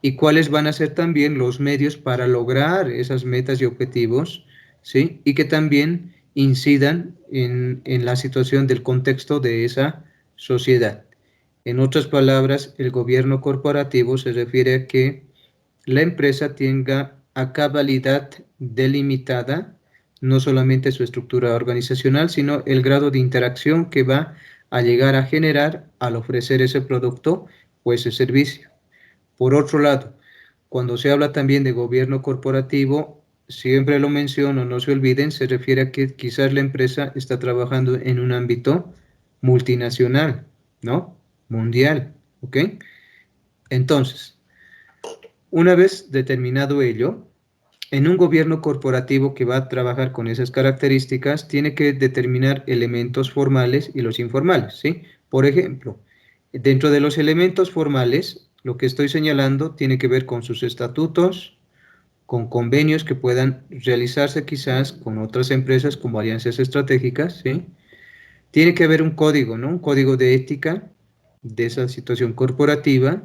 Y cuáles van a ser también los medios para lograr esas metas y objetivos, ¿sí? Y que también incidan en la situación del contexto de esa sociedad. En otras palabras, el gobierno corporativo se refiere a que la empresa tenga a cabalidad delimitada no solamente su estructura organizacional, sino el grado de interacción que va a llegar a generar al ofrecer ese producto o ese servicio. Por otro lado, cuando se habla también de gobierno corporativo, siempre lo menciono, no se olviden, se refiere a que quizás la empresa está trabajando en un ámbito multinacional, ¿no? Mundial, ¿ok? Entonces, una vez determinado ello, en un gobierno corporativo que va a trabajar con esas características, tiene que determinar elementos formales y los informales, ¿sí? Por ejemplo, dentro de los elementos formales, lo que estoy señalando tiene que ver con sus estatutos, con convenios que puedan realizarse quizás con otras empresas como alianzas estratégicas, ¿sí? Tiene que haber un código, ¿no? Un código de ética de esa situación corporativa.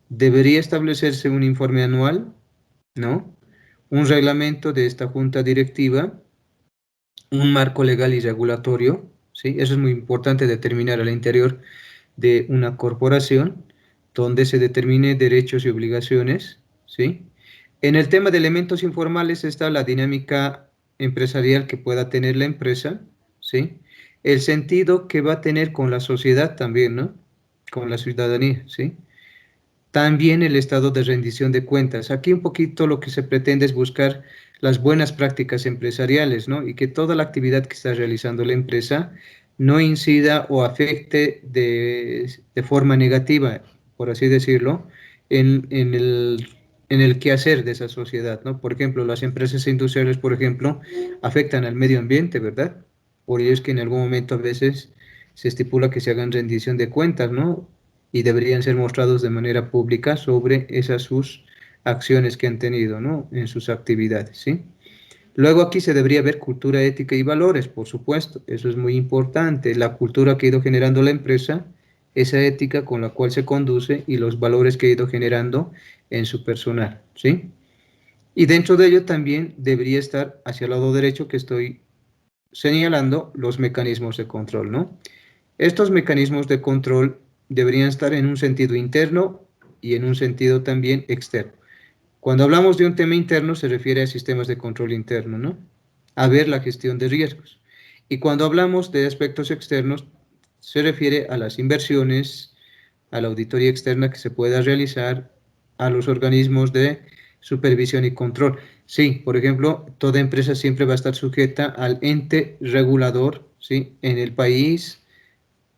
Debería establecerse un informe anual, ¿no? Un reglamento de esta junta directiva, un marco legal y regulatorio, ¿sí? Eso es muy importante determinar al interior de una corporación, donde se determine derechos y obligaciones, ¿sí? En el tema de elementos informales está la dinámica empresarial que pueda tener la empresa, ¿sí? El sentido que va a tener con la sociedad también, ¿no? Con la ciudadanía, ¿sí? También el estado de rendición de cuentas. Aquí un poquito lo que se pretende es buscar las buenas prácticas empresariales, ¿no? Y que toda la actividad que está realizando la empresa no incida o afecte de forma negativa, por así decirlo, en el quehacer de esa sociedad, ¿no? Por ejemplo, las empresas industriales, por ejemplo, afectan al medio ambiente, ¿verdad? Por ello es que en algún momento a veces se estipula que se hagan rendición de cuentas, ¿no? Y deberían ser mostrados de manera pública sobre esas sus acciones que han tenido, ¿no? En sus actividades, ¿sí? Luego aquí se debería ver cultura ética y valores, por supuesto, eso es muy importante, la cultura que ha ido generando la empresa, esa ética con la cual se conduce y los valores que ha ido generando en su personal, ¿sí? Y dentro de ello también debería estar hacia el lado derecho que estoy señalando los mecanismos de control, ¿no? Estos mecanismos de control deberían estar en un sentido interno y en un sentido también externo. Cuando hablamos de un tema interno se refiere a sistemas de control interno, ¿no? A ver la gestión de riesgos. Y cuando hablamos de aspectos externos se refiere a las inversiones, a la auditoría externa que se pueda realizar, a los organismos de supervisión y control. Sí, por ejemplo, toda empresa siempre va a estar sujeta al ente regulador, ¿sí? En el país,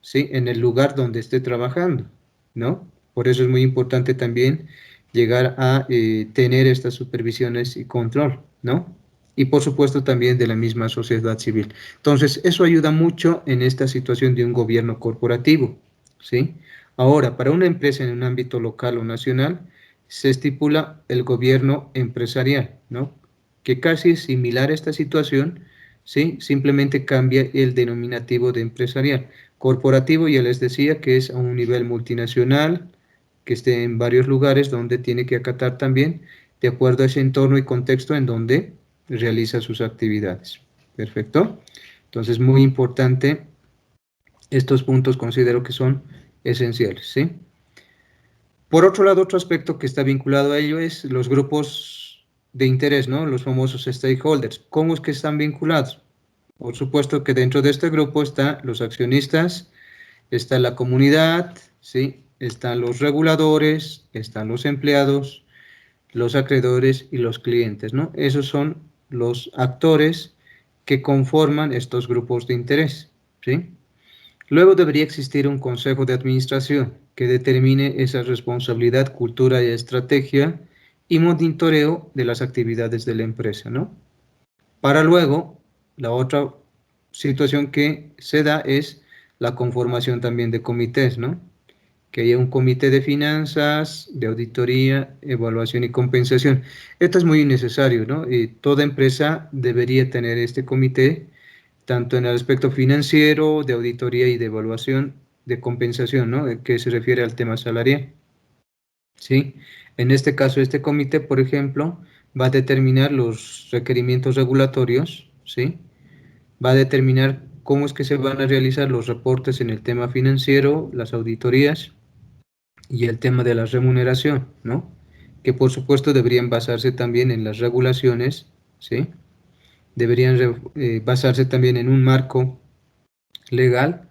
¿sí? En el lugar donde esté trabajando, ¿no? Por eso es muy importante también llegar a tener estas supervisiones y control, ¿no? Y por supuesto también de la misma sociedad civil. Entonces, eso ayuda mucho en esta situación de un gobierno corporativo, ¿sí? Ahora, para una empresa en un ámbito local o nacional, se estipula el gobierno empresarial, ¿no? Que casi es similar a esta situación, ¿sí? Simplemente cambia el denominativo de empresarial. Corporativo, ya les decía que es a un nivel multinacional, que esté en varios lugares donde tiene que acatar también de acuerdo a ese entorno y contexto en donde realiza sus actividades. Perfecto. Entonces, muy importante, estos puntos considero que son esenciales, ¿sí? Por otro lado, otro aspecto que está vinculado a ello es los grupos de interés, ¿no? Los famosos stakeholders. ¿Cómo es que están vinculados? Por supuesto que dentro de este grupo están los accionistas, está la comunidad, ¿sí? Están los reguladores, están los empleados, los acreedores y los clientes, ¿no? Esos son los actores que conforman estos grupos de interés, ¿sí? Luego debería existir un consejo de administración que determine esa responsabilidad, cultura y estrategia y monitoreo de las actividades de la empresa, ¿no? Para luego, la otra situación que se da es la conformación también de comités, ¿no? Que haya un comité de finanzas, de auditoría, evaluación y compensación. Esto es muy necesario, ¿no? Y toda empresa debería tener este comité, tanto en el aspecto financiero, de auditoría y de evaluación, de compensación, ¿no? Que se refiere al tema salarial, ¿sí? En este caso, este comité, por ejemplo, va a determinar los requerimientos regulatorios, ¿sí? Va a determinar cómo es que se van a realizar los reportes en el tema financiero, las auditorías, y el tema de la remuneración, ¿no? Que por supuesto deberían basarse también en las regulaciones, ¿sí? Deberían basarse también en un marco legal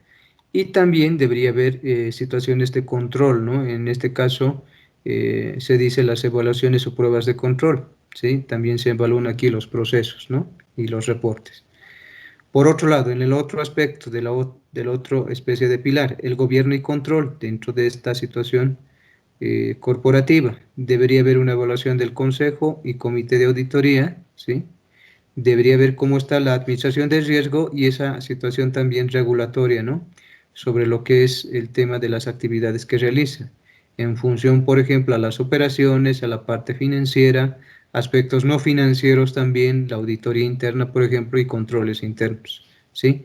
y también debería haber situaciones de control, ¿no? En este caso se dice las evaluaciones o pruebas de control, ¿sí? También se evalúan aquí los procesos, ¿no? Y los reportes. Por otro lado, en el otro aspecto de la otra especie de pilar, el gobierno y control dentro de esta situación corporativa. Debería haber una evaluación del Consejo y Comité de Auditoría, ¿sí? Debería ver cómo está la administración de riesgo y esa situación también regulatoria, ¿no? Sobre lo que es el tema de las actividades que realiza, en función, por ejemplo, a las operaciones, a la parte financiera, aspectos no financieros también, la auditoría interna, por ejemplo, y controles internos, ¿sí?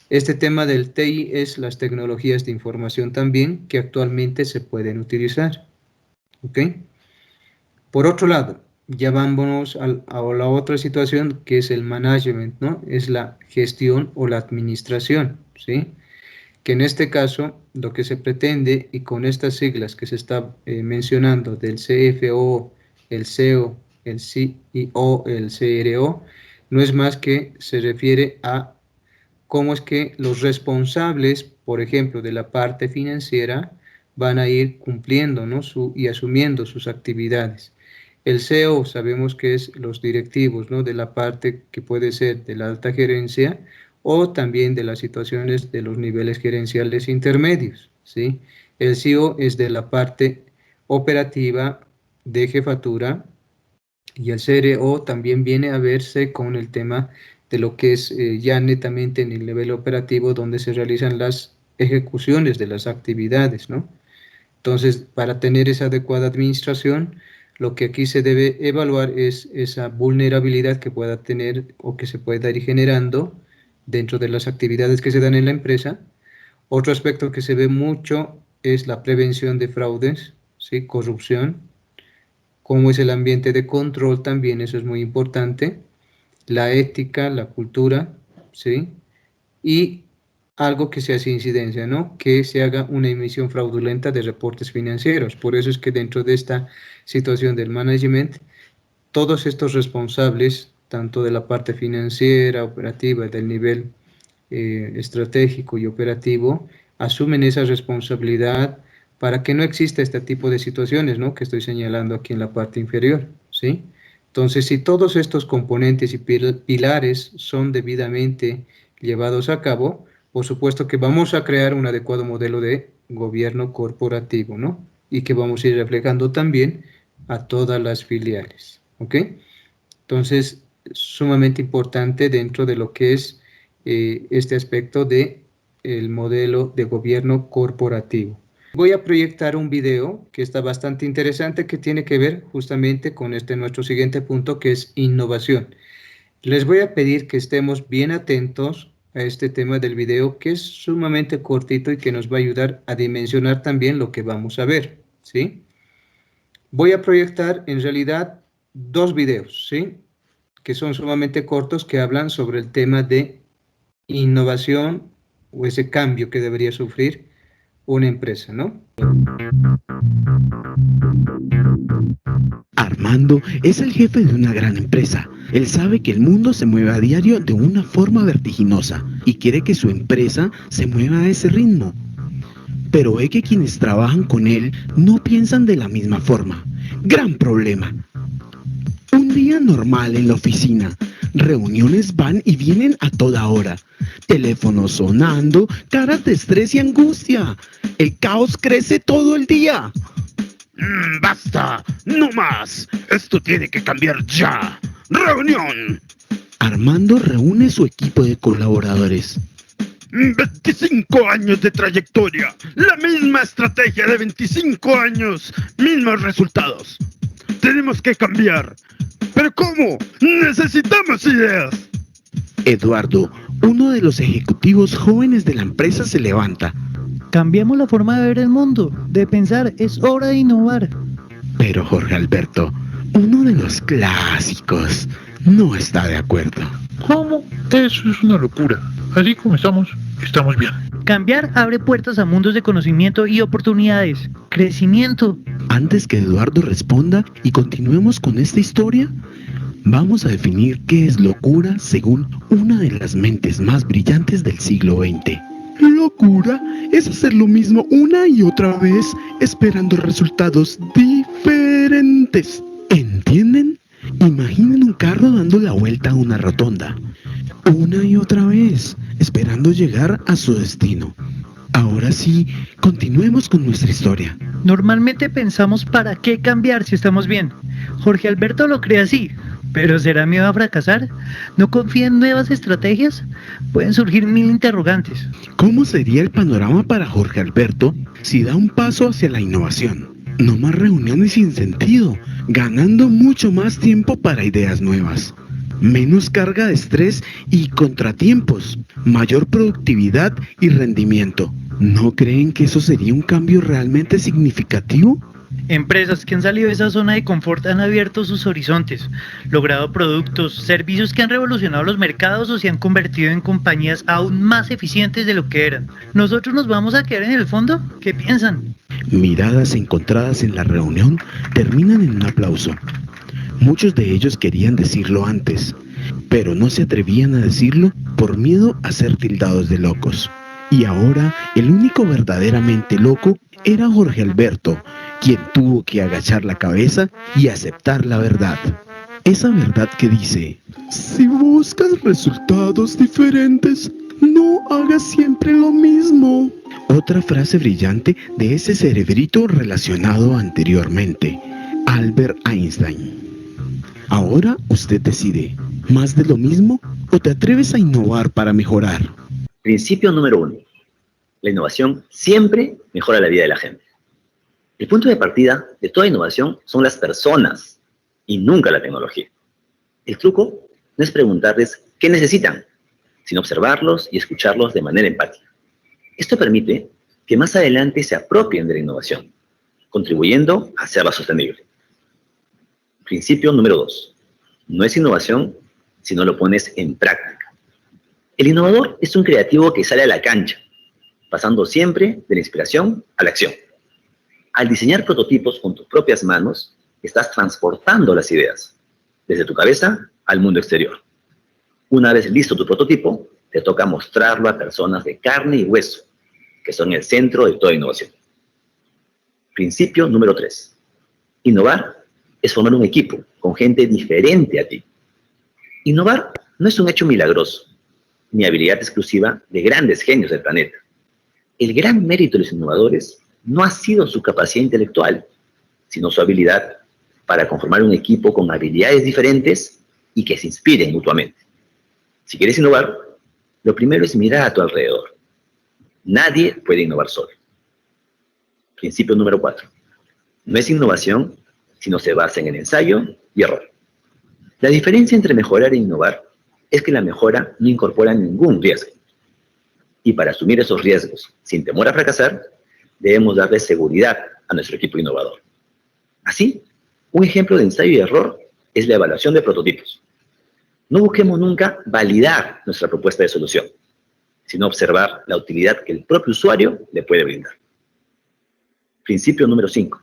Este tema del TI es las tecnologías de información también que actualmente se pueden utilizar, ¿ok? Por otro lado, ya vámonos a la otra situación que es el management, ¿no? Es la gestión o la administración, ¿sí? Que en este caso lo que se pretende y con estas siglas que se está mencionando del CFO, el CEO, el CEO, el CRO, no es más que se refiere a cómo es que los responsables, por ejemplo, de la parte financiera, van a ir cumpliendo, ¿no? Y asumiendo sus actividades. El CEO sabemos que es los directivos, ¿no? De la parte que puede ser de la alta gerencia o también de las situaciones de los niveles gerenciales intermedios, ¿sí? El CEO es de la parte operativa de jefatura y el CRO también viene a verse con el tema de lo que es ya netamente en el nivel operativo donde se realizan las ejecuciones de las actividades, ¿no? Entonces, para tener esa adecuada administración, lo que aquí se debe evaluar es esa vulnerabilidad que pueda tener o que se pueda ir generando dentro de las actividades que se dan en la empresa. Otro aspecto que se ve mucho es la prevención de fraudes, ¿sí? Corrupción, cómo es el ambiente de control también, eso es muy importante, la ética, la cultura, ¿sí? Y algo que se hace incidencia, ¿no? Que se haga una emisión fraudulenta de reportes financieros. Por eso es que dentro de esta situación del management, todos estos responsables, tanto de la parte financiera, operativa, del nivel estratégico y operativo, asumen esa responsabilidad para que no exista este tipo de situaciones, ¿no? Que estoy señalando aquí en la parte inferior, ¿sí? Entonces, si todos estos componentes y pilares son debidamente llevados a cabo, por supuesto que vamos a crear un adecuado modelo de gobierno corporativo, ¿no? Y que vamos a ir reflejando también a todas las filiales, ¿ok? Entonces, sumamente importante dentro de lo que es este aspecto de el modelo de gobierno corporativo. Voy a proyectar un video que está bastante interesante que tiene que ver justamente con este nuestro siguiente punto que es innovación. Les voy a pedir que estemos bien atentos a este tema del video que es sumamente cortito y que nos va a ayudar a dimensionar también lo que vamos a ver, ¿sí? Voy a proyectar en realidad 2 videos, ¿sí? Que son sumamente cortos, que hablan sobre el tema de innovación o ese cambio que debería sufrir una empresa, ¿no? Armando es el jefe de una gran empresa. Él sabe que el mundo se mueve a diario de una forma vertiginosa y quiere que su empresa se mueva a ese ritmo. Pero ve que quienes trabajan con él no piensan de la misma forma. Gran problema. Un día normal en la oficina. Reuniones van y vienen a toda hora. Teléfonos sonando, caras de estrés y angustia. El caos crece todo el día. ¡Basta! ¡No más! ¡Esto tiene que cambiar ya! ¡Reunión! Armando reúne su equipo de colaboradores. 25 años de trayectoria, la misma estrategia de 25 años, mismos resultados. Tenemos que cambiar. ¿Pero cómo? Necesitamos ideas. Eduardo, uno de los ejecutivos jóvenes de la empresa, se levanta. Cambiemos la forma de ver el mundo, de pensar, es hora de innovar. Pero Jorge Alberto, uno de los clásicos, no está de acuerdo. ¿Cómo? Eso es una locura. Así como estamos bien. Cambiar abre puertas a mundos de conocimiento y oportunidades. Crecimiento. Antes que Eduardo responda y continuemos con esta historia, vamos a definir qué es locura según una de las mentes más brillantes del siglo XX. Locura es hacer lo mismo una y otra vez esperando resultados diferentes. ¿Entienden? Imaginen un carro dando la vuelta a una rotonda, una y otra vez, esperando llegar a su destino. Ahora sí, continuemos con nuestra historia. Normalmente pensamos para qué cambiar si estamos bien. Jorge Alberto lo cree así. ¿Pero será miedo a fracasar? ¿No confía en nuevas estrategias? Pueden surgir mil interrogantes. ¿Cómo sería el panorama para Jorge Alberto si da un paso hacia la innovación? No más reuniones sin sentido, ganando mucho más tiempo para ideas nuevas. Menos carga de estrés y contratiempos, mayor productividad y rendimiento. ¿No creen que eso sería un cambio realmente significativo? Empresas que han salido de esa zona de confort han abierto sus horizontes, logrado productos, servicios que han revolucionado los mercados o se han convertido en compañías aún más eficientes de lo que eran. ¿Nosotros nos vamos a quedar en el fondo? ¿Qué piensan? Miradas encontradas en la reunión terminan en un aplauso. Muchos de ellos querían decirlo antes, pero no se atrevían a decirlo por miedo a ser tildados de locos. Y ahora el único verdaderamente loco era Jorge Alberto, quien tuvo que agachar la cabeza y aceptar la verdad. Esa verdad que dice: si buscas resultados diferentes, no hagas siempre lo mismo. Otra frase brillante de ese cerebrito relacionado anteriormente, Albert Einstein. Ahora usted decide, ¿más de lo mismo o te atreves a innovar para mejorar? Principio número 1. La innovación siempre mejora la vida de la gente. El punto de partida de toda innovación son las personas y nunca la tecnología. El truco no es preguntarles qué necesitan, sino observarlos y escucharlos de manera empática. Esto permite que más adelante se apropien de la innovación, contribuyendo a hacerla sostenible. Principio número 2. No es innovación si no lo pones en práctica. El innovador es un creativo que sale a la cancha, pasando siempre de la inspiración a la acción. Al diseñar prototipos con tus propias manos, estás transportando las ideas, desde tu cabeza al mundo exterior. Una vez listo tu prototipo, te toca mostrarlo a personas de carne y hueso, que son el centro de toda innovación. Principio número 3. Innovar es formar un equipo con gente diferente a ti. Innovar no es un hecho milagroso, ni habilidad exclusiva de grandes genios del planeta. El gran mérito de los innovadores no ha sido su capacidad intelectual, sino su habilidad para conformar un equipo con habilidades diferentes y que se inspiren mutuamente. Si quieres innovar, lo primero es mirar a tu alrededor. Nadie puede innovar solo. Principio número 4. No es innovación, sino se basa en el ensayo y error. La diferencia entre mejorar e innovar es que la mejora no incorpora ningún riesgo. Y para asumir esos riesgos sin temor a fracasar, debemos darle seguridad a nuestro equipo innovador. Así, un ejemplo de ensayo y error es la evaluación de prototipos. No busquemos nunca validar nuestra propuesta de solución, sino observar la utilidad que el propio usuario le puede brindar. Principio número 5.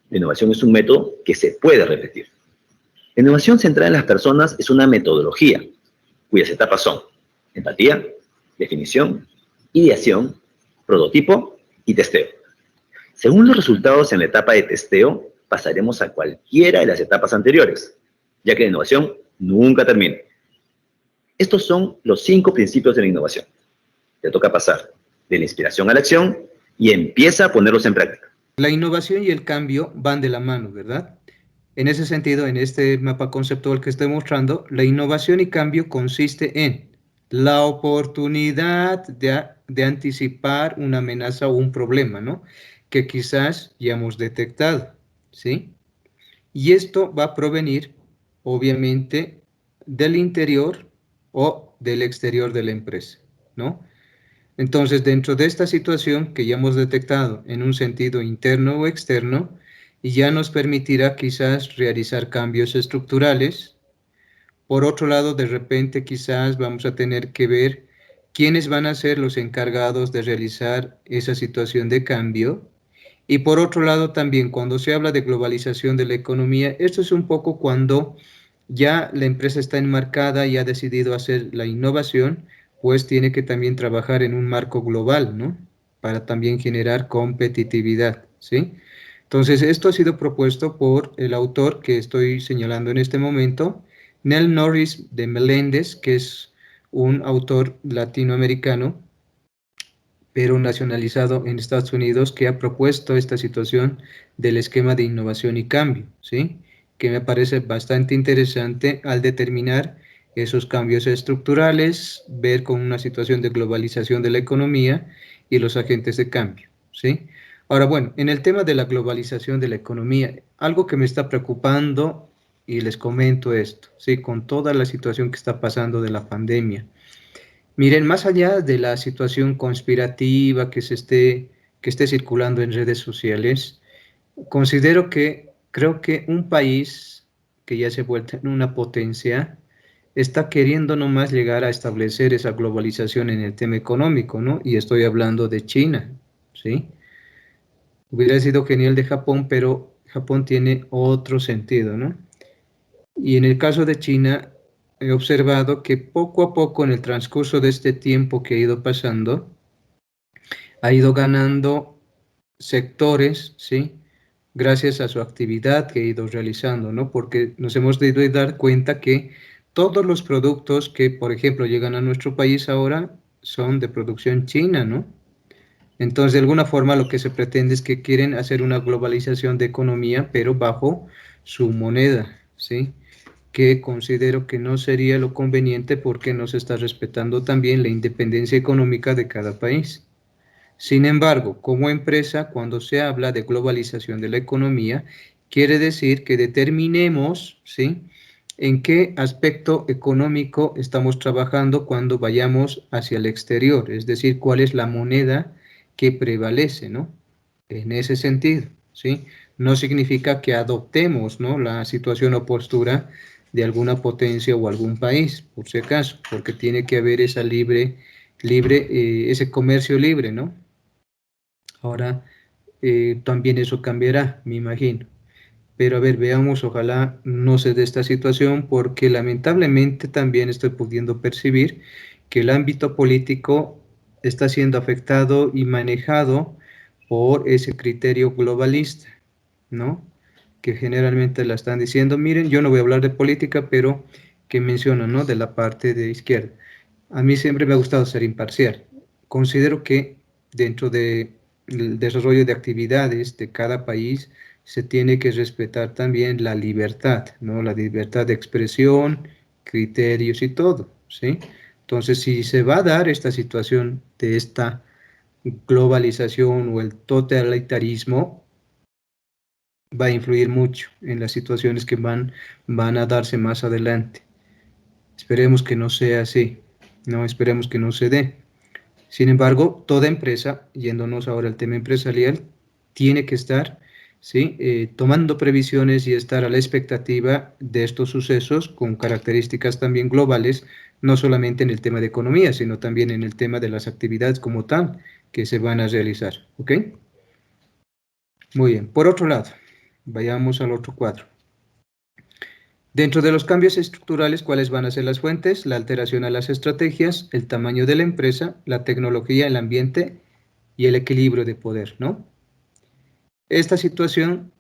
La innovación es un método que se puede repetir. La innovación centrada en las personas es una metodología, cuyas etapas son empatía, definición, ideación, prototipo y testeo. Según los resultados en la etapa de testeo, pasaremos a cualquiera de las etapas anteriores, ya que la innovación nunca termina. Estos son los 5 principios de la innovación. Te toca pasar de la inspiración a la acción y empieza a ponerlos en práctica. La innovación y el cambio van de la mano, ¿verdad? En ese sentido, en este mapa conceptual que estoy mostrando, la innovación y cambio consiste en la oportunidad de anticipar una amenaza o un problema, ¿no? Que quizás ya hemos detectado, ¿sí? Y esto va a provenir, obviamente, del interior o del exterior de la empresa, ¿no? Entonces, dentro de esta situación que ya hemos detectado en un sentido interno o externo, ya nos permitirá quizás realizar cambios estructurales. Por otro lado, de repente quizás vamos a tener que ver quiénes van a ser los encargados de realizar esa situación de cambio. Y por otro lado también, cuando se habla de globalización de la economía, esto es un poco cuando ya la empresa está enmarcada y ha decidido hacer la innovación, pues tiene que también trabajar en un marco global, ¿no? Para también generar competitividad, ¿sí? Entonces, esto ha sido propuesto por el autor que estoy señalando en este momento, Nel Norris de Meléndez, que es un autor latinoamericano, pero nacionalizado en Estados Unidos, que ha propuesto esta situación del esquema de innovación y cambio, ¿sí? Que me parece bastante interesante al determinar esos cambios estructurales, ver con una situación de globalización de la economía y los agentes de cambio, ¿sí? Ahora, bueno, en el tema de la globalización de la economía, algo que me está preocupando, y les comento esto, ¿sí? Con toda la situación que está pasando de la pandemia. Miren, más allá de la situación conspirativa que esté circulando en redes sociales, considero que creo que un país que ya se ha vuelto en una potencia está queriendo nomás llegar a establecer esa globalización en el tema económico, ¿no? Y estoy hablando de China, ¿sí? Hubiera sido genial de Japón, pero Japón tiene otro sentido, ¿no? Y en el caso de China, he observado que poco a poco en el transcurso de este tiempo que ha ido pasando, ha ido ganando sectores, ¿sí? Gracias a su actividad que ha ido realizando, ¿no? Porque nos hemos de dar cuenta que todos los productos que, por ejemplo, llegan a nuestro país ahora son de producción china, ¿no? Entonces, de alguna forma, lo que se pretende es que quieren hacer una globalización de economía, pero bajo su moneda, ¿sí? Que considero que no sería lo conveniente porque no se está respetando también la independencia económica de cada país. Sin embargo, como empresa, cuando se habla de globalización de la economía, quiere decir que determinemos, ¿sí?, en qué aspecto económico estamos trabajando cuando vayamos hacia el exterior, es decir, cuál es la moneda que prevalece, ¿no? En ese sentido, ¿sí? No significa que adoptemos, ¿no?, la situación o postura de alguna potencia o algún país, por si acaso, porque tiene que haber esa ese comercio libre, ¿no? Ahora también eso cambiará, me imagino. Pero a ver, veamos, ojalá no se dé esta situación, porque lamentablemente también estoy pudiendo percibir que el ámbito político está siendo afectado y manejado por ese criterio globalista, ¿no? Que generalmente la están diciendo, miren, yo no voy a hablar de política, pero que mencionan, ¿no?, de la parte de izquierda. A mí siempre me ha gustado ser imparcial. Considero que dentro del desarrollo de actividades de cada país se tiene que respetar también la libertad, ¿no? La libertad de expresión, criterios y todo, ¿sí? Entonces, si se va a dar esta situación de esta globalización o el totalitarismo, va a influir mucho en las situaciones que van a darse más adelante. Esperemos que no sea así, no esperemos que no se dé. Sin embargo, toda empresa, yéndonos ahora al tema empresarial, tiene que estar ¿sí? Tomando previsiones y estar a la expectativa de estos sucesos con características también globales, no solamente en el tema de economía, sino también en el tema de las actividades como tal que se van a realizar, ¿ok? Muy bien, por otro lado, vayamos al otro cuadro. Dentro de los cambios estructurales, ¿cuáles van a ser las fuentes? La alteración a las estrategias, el tamaño de la empresa, la tecnología, el ambiente y el equilibrio de poder, ¿no? Esta situación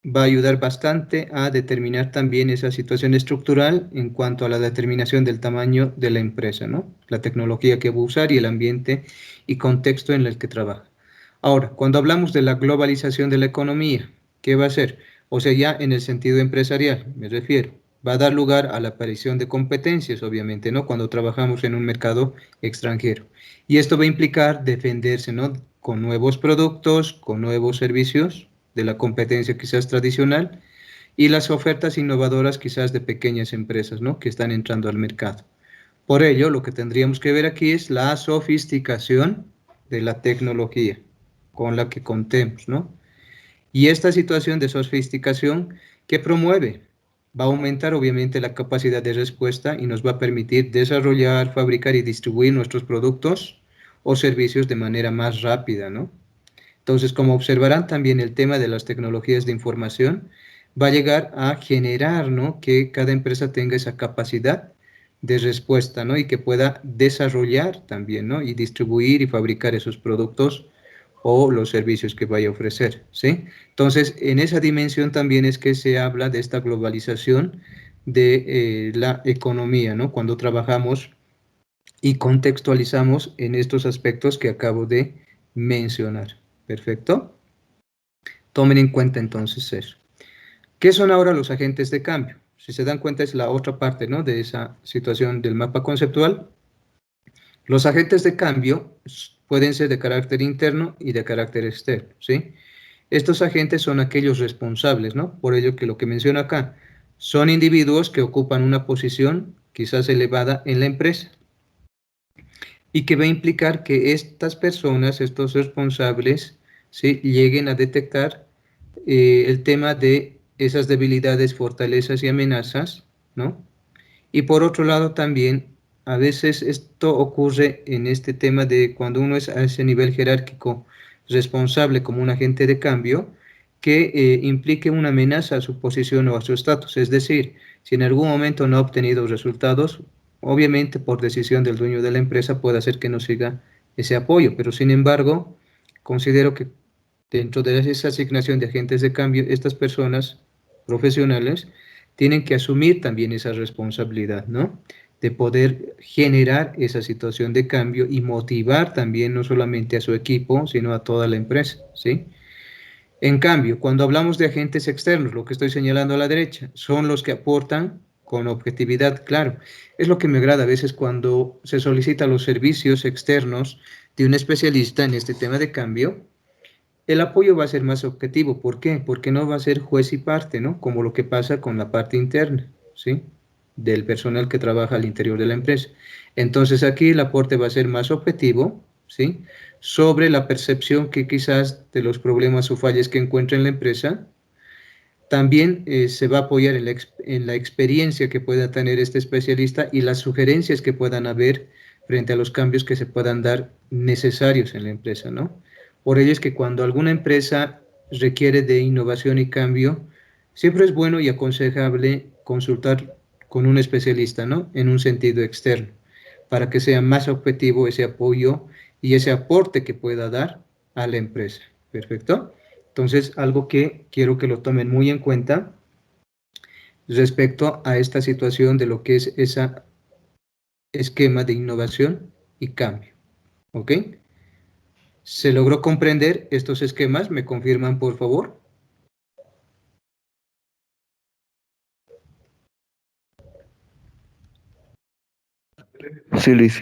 va a ayudar bastante a determinar también esa situación estructural en cuanto a la determinación del tamaño de la empresa, ¿no? La tecnología que va a usar y el ambiente y contexto en el que trabaja. Ahora, cuando hablamos de la globalización de la economía, ¿qué va a hacer? O sea, ya en el sentido empresarial, me refiero, va a dar lugar a la aparición de competencias, obviamente, ¿no? Cuando trabajamos en un mercado extranjero. Y esto va a implicar defenderse, ¿no? Con nuevos productos, con nuevos servicios de la competencia quizás tradicional y las ofertas innovadoras quizás de pequeñas empresas, ¿no? Que están entrando al mercado. Por ello, lo que tendríamos que ver aquí es la sofisticación de la tecnología con la que contemos, ¿no? Y esta situación de sofisticación que promueve va a aumentar obviamente la capacidad de respuesta y nos va a permitir desarrollar, fabricar y distribuir nuestros productos o servicios de manera más rápida, ¿no? Entonces, como observarán también el tema de las tecnologías de información va a llegar a generar, ¿no? Que cada empresa tenga esa capacidad de respuesta, ¿no? Y que pueda desarrollar también, ¿no? Y distribuir y fabricar esos productos o los servicios que vaya a ofrecer, ¿sí? Entonces, en esa dimensión también es que se habla de esta globalización de la economía, ¿no? Cuando trabajamos y contextualizamos en estos aspectos que acabo de mencionar. ¿Perfecto? Tomen en cuenta entonces eso. ¿Qué son ahora los agentes de cambio? Si se dan cuenta es la otra parte, ¿no? De esa situación del mapa conceptual. Los agentes de cambio pueden ser de carácter interno y de carácter externo, ¿sí? Estos agentes son aquellos responsables, ¿no? Por ello que lo que menciono acá, son individuos que ocupan una posición quizás elevada en la empresa y que va a implicar que estas personas, estos responsables, ¿sí? Lleguen a detectar el tema de esas debilidades, fortalezas y amenazas, ¿no? Y por otro lado también, a veces esto ocurre en este tema de cuando uno es a ese nivel jerárquico responsable como un agente de cambio, que implique una amenaza a su posición o a su estatus. Es decir, si en algún momento no ha obtenido resultados, obviamente por decisión del dueño de la empresa puede hacer que no siga ese apoyo, pero sin embargo, considero que dentro de esa asignación de agentes de cambio, estas personas profesionales tienen que asumir también esa responsabilidad, ¿no? De poder generar esa situación de cambio y motivar también no solamente a su equipo, sino a toda la empresa, ¿sí? En cambio, cuando hablamos de agentes externos, lo que estoy señalando a la derecha, son los que aportan con objetividad, claro. Es lo que me agrada a veces cuando se solicitan los servicios externos de un especialista en este tema de cambio, el apoyo va a ser más objetivo. ¿Por qué? Porque no va a ser juez y parte, ¿no? Como lo que pasa con la parte interna, ¿sí? Del personal que trabaja al interior de la empresa. Entonces aquí el aporte va a ser más objetivo, ¿sí? Sobre la percepción que quizás de los problemas o fallas que encuentra en la empresa. También se va a apoyar en la experiencia que pueda tener este especialista y las sugerencias que puedan haber frente a los cambios que se puedan dar necesarios en la empresa, ¿no? Por ello es que cuando alguna empresa requiere de innovación y cambio, siempre es bueno y aconsejable consultar con un especialista, ¿no? En un sentido externo, para que sea más objetivo ese apoyo y ese aporte que pueda dar a la empresa. ¿Perfecto? Entonces, algo que quiero que lo tomen muy en cuenta respecto a esta situación de lo que es ese esquema de innovación y cambio. ¿Ok? ¿Se logró comprender estos esquemas? ¿Me confirman, por favor? Sí, Luis.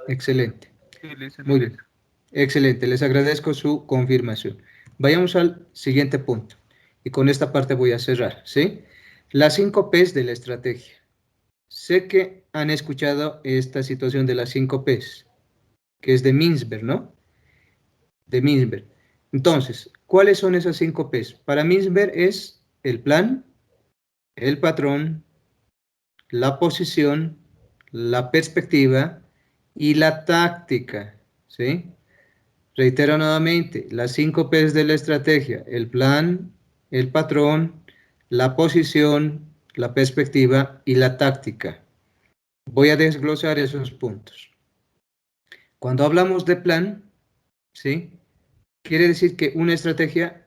Excelente. Muy bien. Excelente. Les agradezco su confirmación. Vayamos al siguiente punto. Y con esta parte voy a cerrar, ¿sí? Las 5 P's de la estrategia. Sé que han escuchado esta situación de las 5 P's, que es de Mintzberg, ¿no? De Mintzberg. Entonces, ¿Cuáles son esas 5 P's? Para Mintzberg es el plan, el patrón, la posición, la perspectiva y la táctica, ¿sí? Reitero nuevamente, las 5 P's de la estrategia: el plan, el patrón, la posición, la perspectiva y la táctica. Voy a desglosar esos puntos. Cuando hablamos de plan, ¿sí? Quiere decir que una estrategia,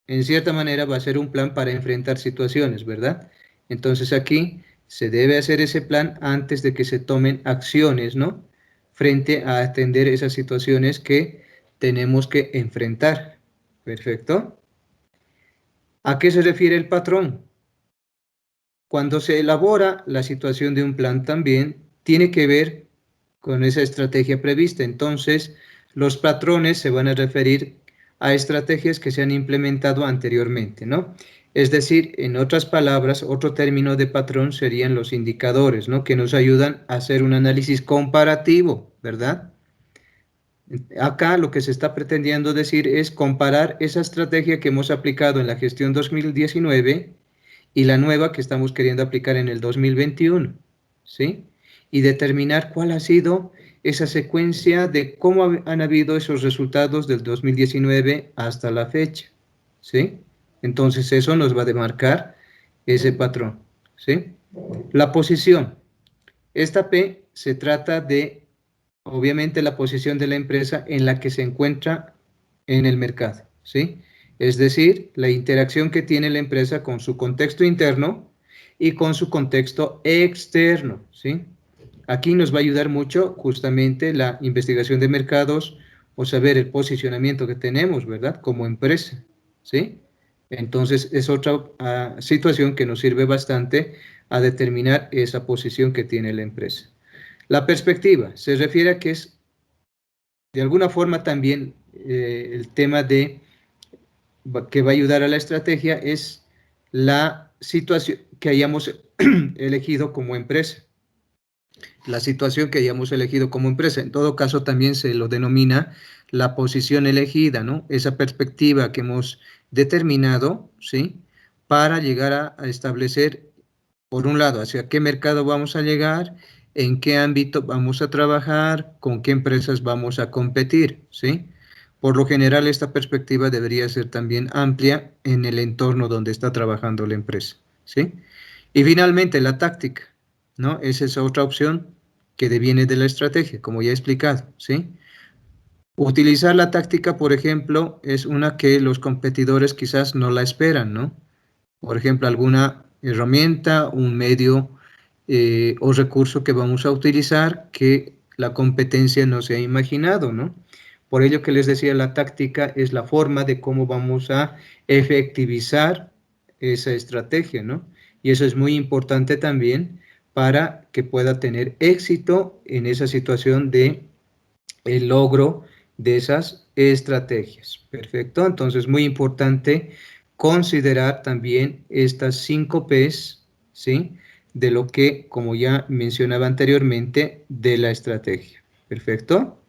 en cierta manera, va a ser un plan para enfrentar situaciones, ¿verdad? Entonces aquí se debe hacer ese plan antes de que se tomen acciones, ¿no? Frente a atender esas situaciones que tenemos que enfrentar. Perfecto. ¿A qué se refiere el patrón? Cuando se elabora la situación de un plan también tiene que ver con esa estrategia prevista. Entonces, los patrones se van a referir a estrategias que se han implementado anteriormente, ¿no? Es decir, en otras palabras, otro término de patrón serían los indicadores, ¿no? Que nos ayudan a hacer un análisis comparativo, ¿verdad? Acá lo que se está pretendiendo decir es comparar esa estrategia que hemos aplicado en la gestión 2019 y la nueva que estamos queriendo aplicar en el 2021, ¿sí? Y determinar cuál ha sido esa secuencia de cómo han habido esos resultados del 2019 hasta la fecha, ¿sí? Entonces eso nos va a demarcar ese patrón, ¿sí? La posición. Esta P se trata de, obviamente, la posición de la empresa en la que se encuentra en el mercado, ¿sí? Es decir, la interacción que tiene la empresa con su contexto interno y con su contexto externo, ¿sí? Aquí nos va a ayudar mucho justamente la investigación de mercados o saber el posicionamiento que tenemos, ¿verdad? Como empresa, ¿sí? Entonces es otra situación que nos sirve bastante a determinar esa posición que tiene la empresa. La perspectiva se refiere a que es de alguna forma también el tema de que va a ayudar a la estrategia es la situación que hayamos elegido como empresa. La situación que hayamos elegido como empresa. En todo caso, también se lo denomina la posición elegida, ¿no? Esa perspectiva que hemos determinado, ¿sí? Para llegar a establecer, por un lado, hacia qué mercado vamos a llegar, en qué ámbito vamos a trabajar, con qué empresas vamos a competir, ¿sí? Por lo general, esta perspectiva debería ser también amplia en el entorno donde está trabajando la empresa, ¿sí? Y finalmente, la táctica, ¿no? Esa es otra opción que deviene de la estrategia, como ya he explicado, ¿sí? Utilizar la táctica, por ejemplo, es una que los competidores quizás no la esperan, ¿no? Por ejemplo, alguna herramienta, un medio o recurso que vamos a utilizar que la competencia no se ha imaginado, ¿no? Por ello que les decía, la táctica es la forma de cómo vamos a efectivizar esa estrategia, ¿no? Y eso es muy importante también para que pueda tener éxito en esa situación de el logro de esas estrategias. Perfecto, entonces muy importante considerar también estas 5 P's, ¿sí? De lo que, como ya mencionaba anteriormente, de la estrategia. Perfecto.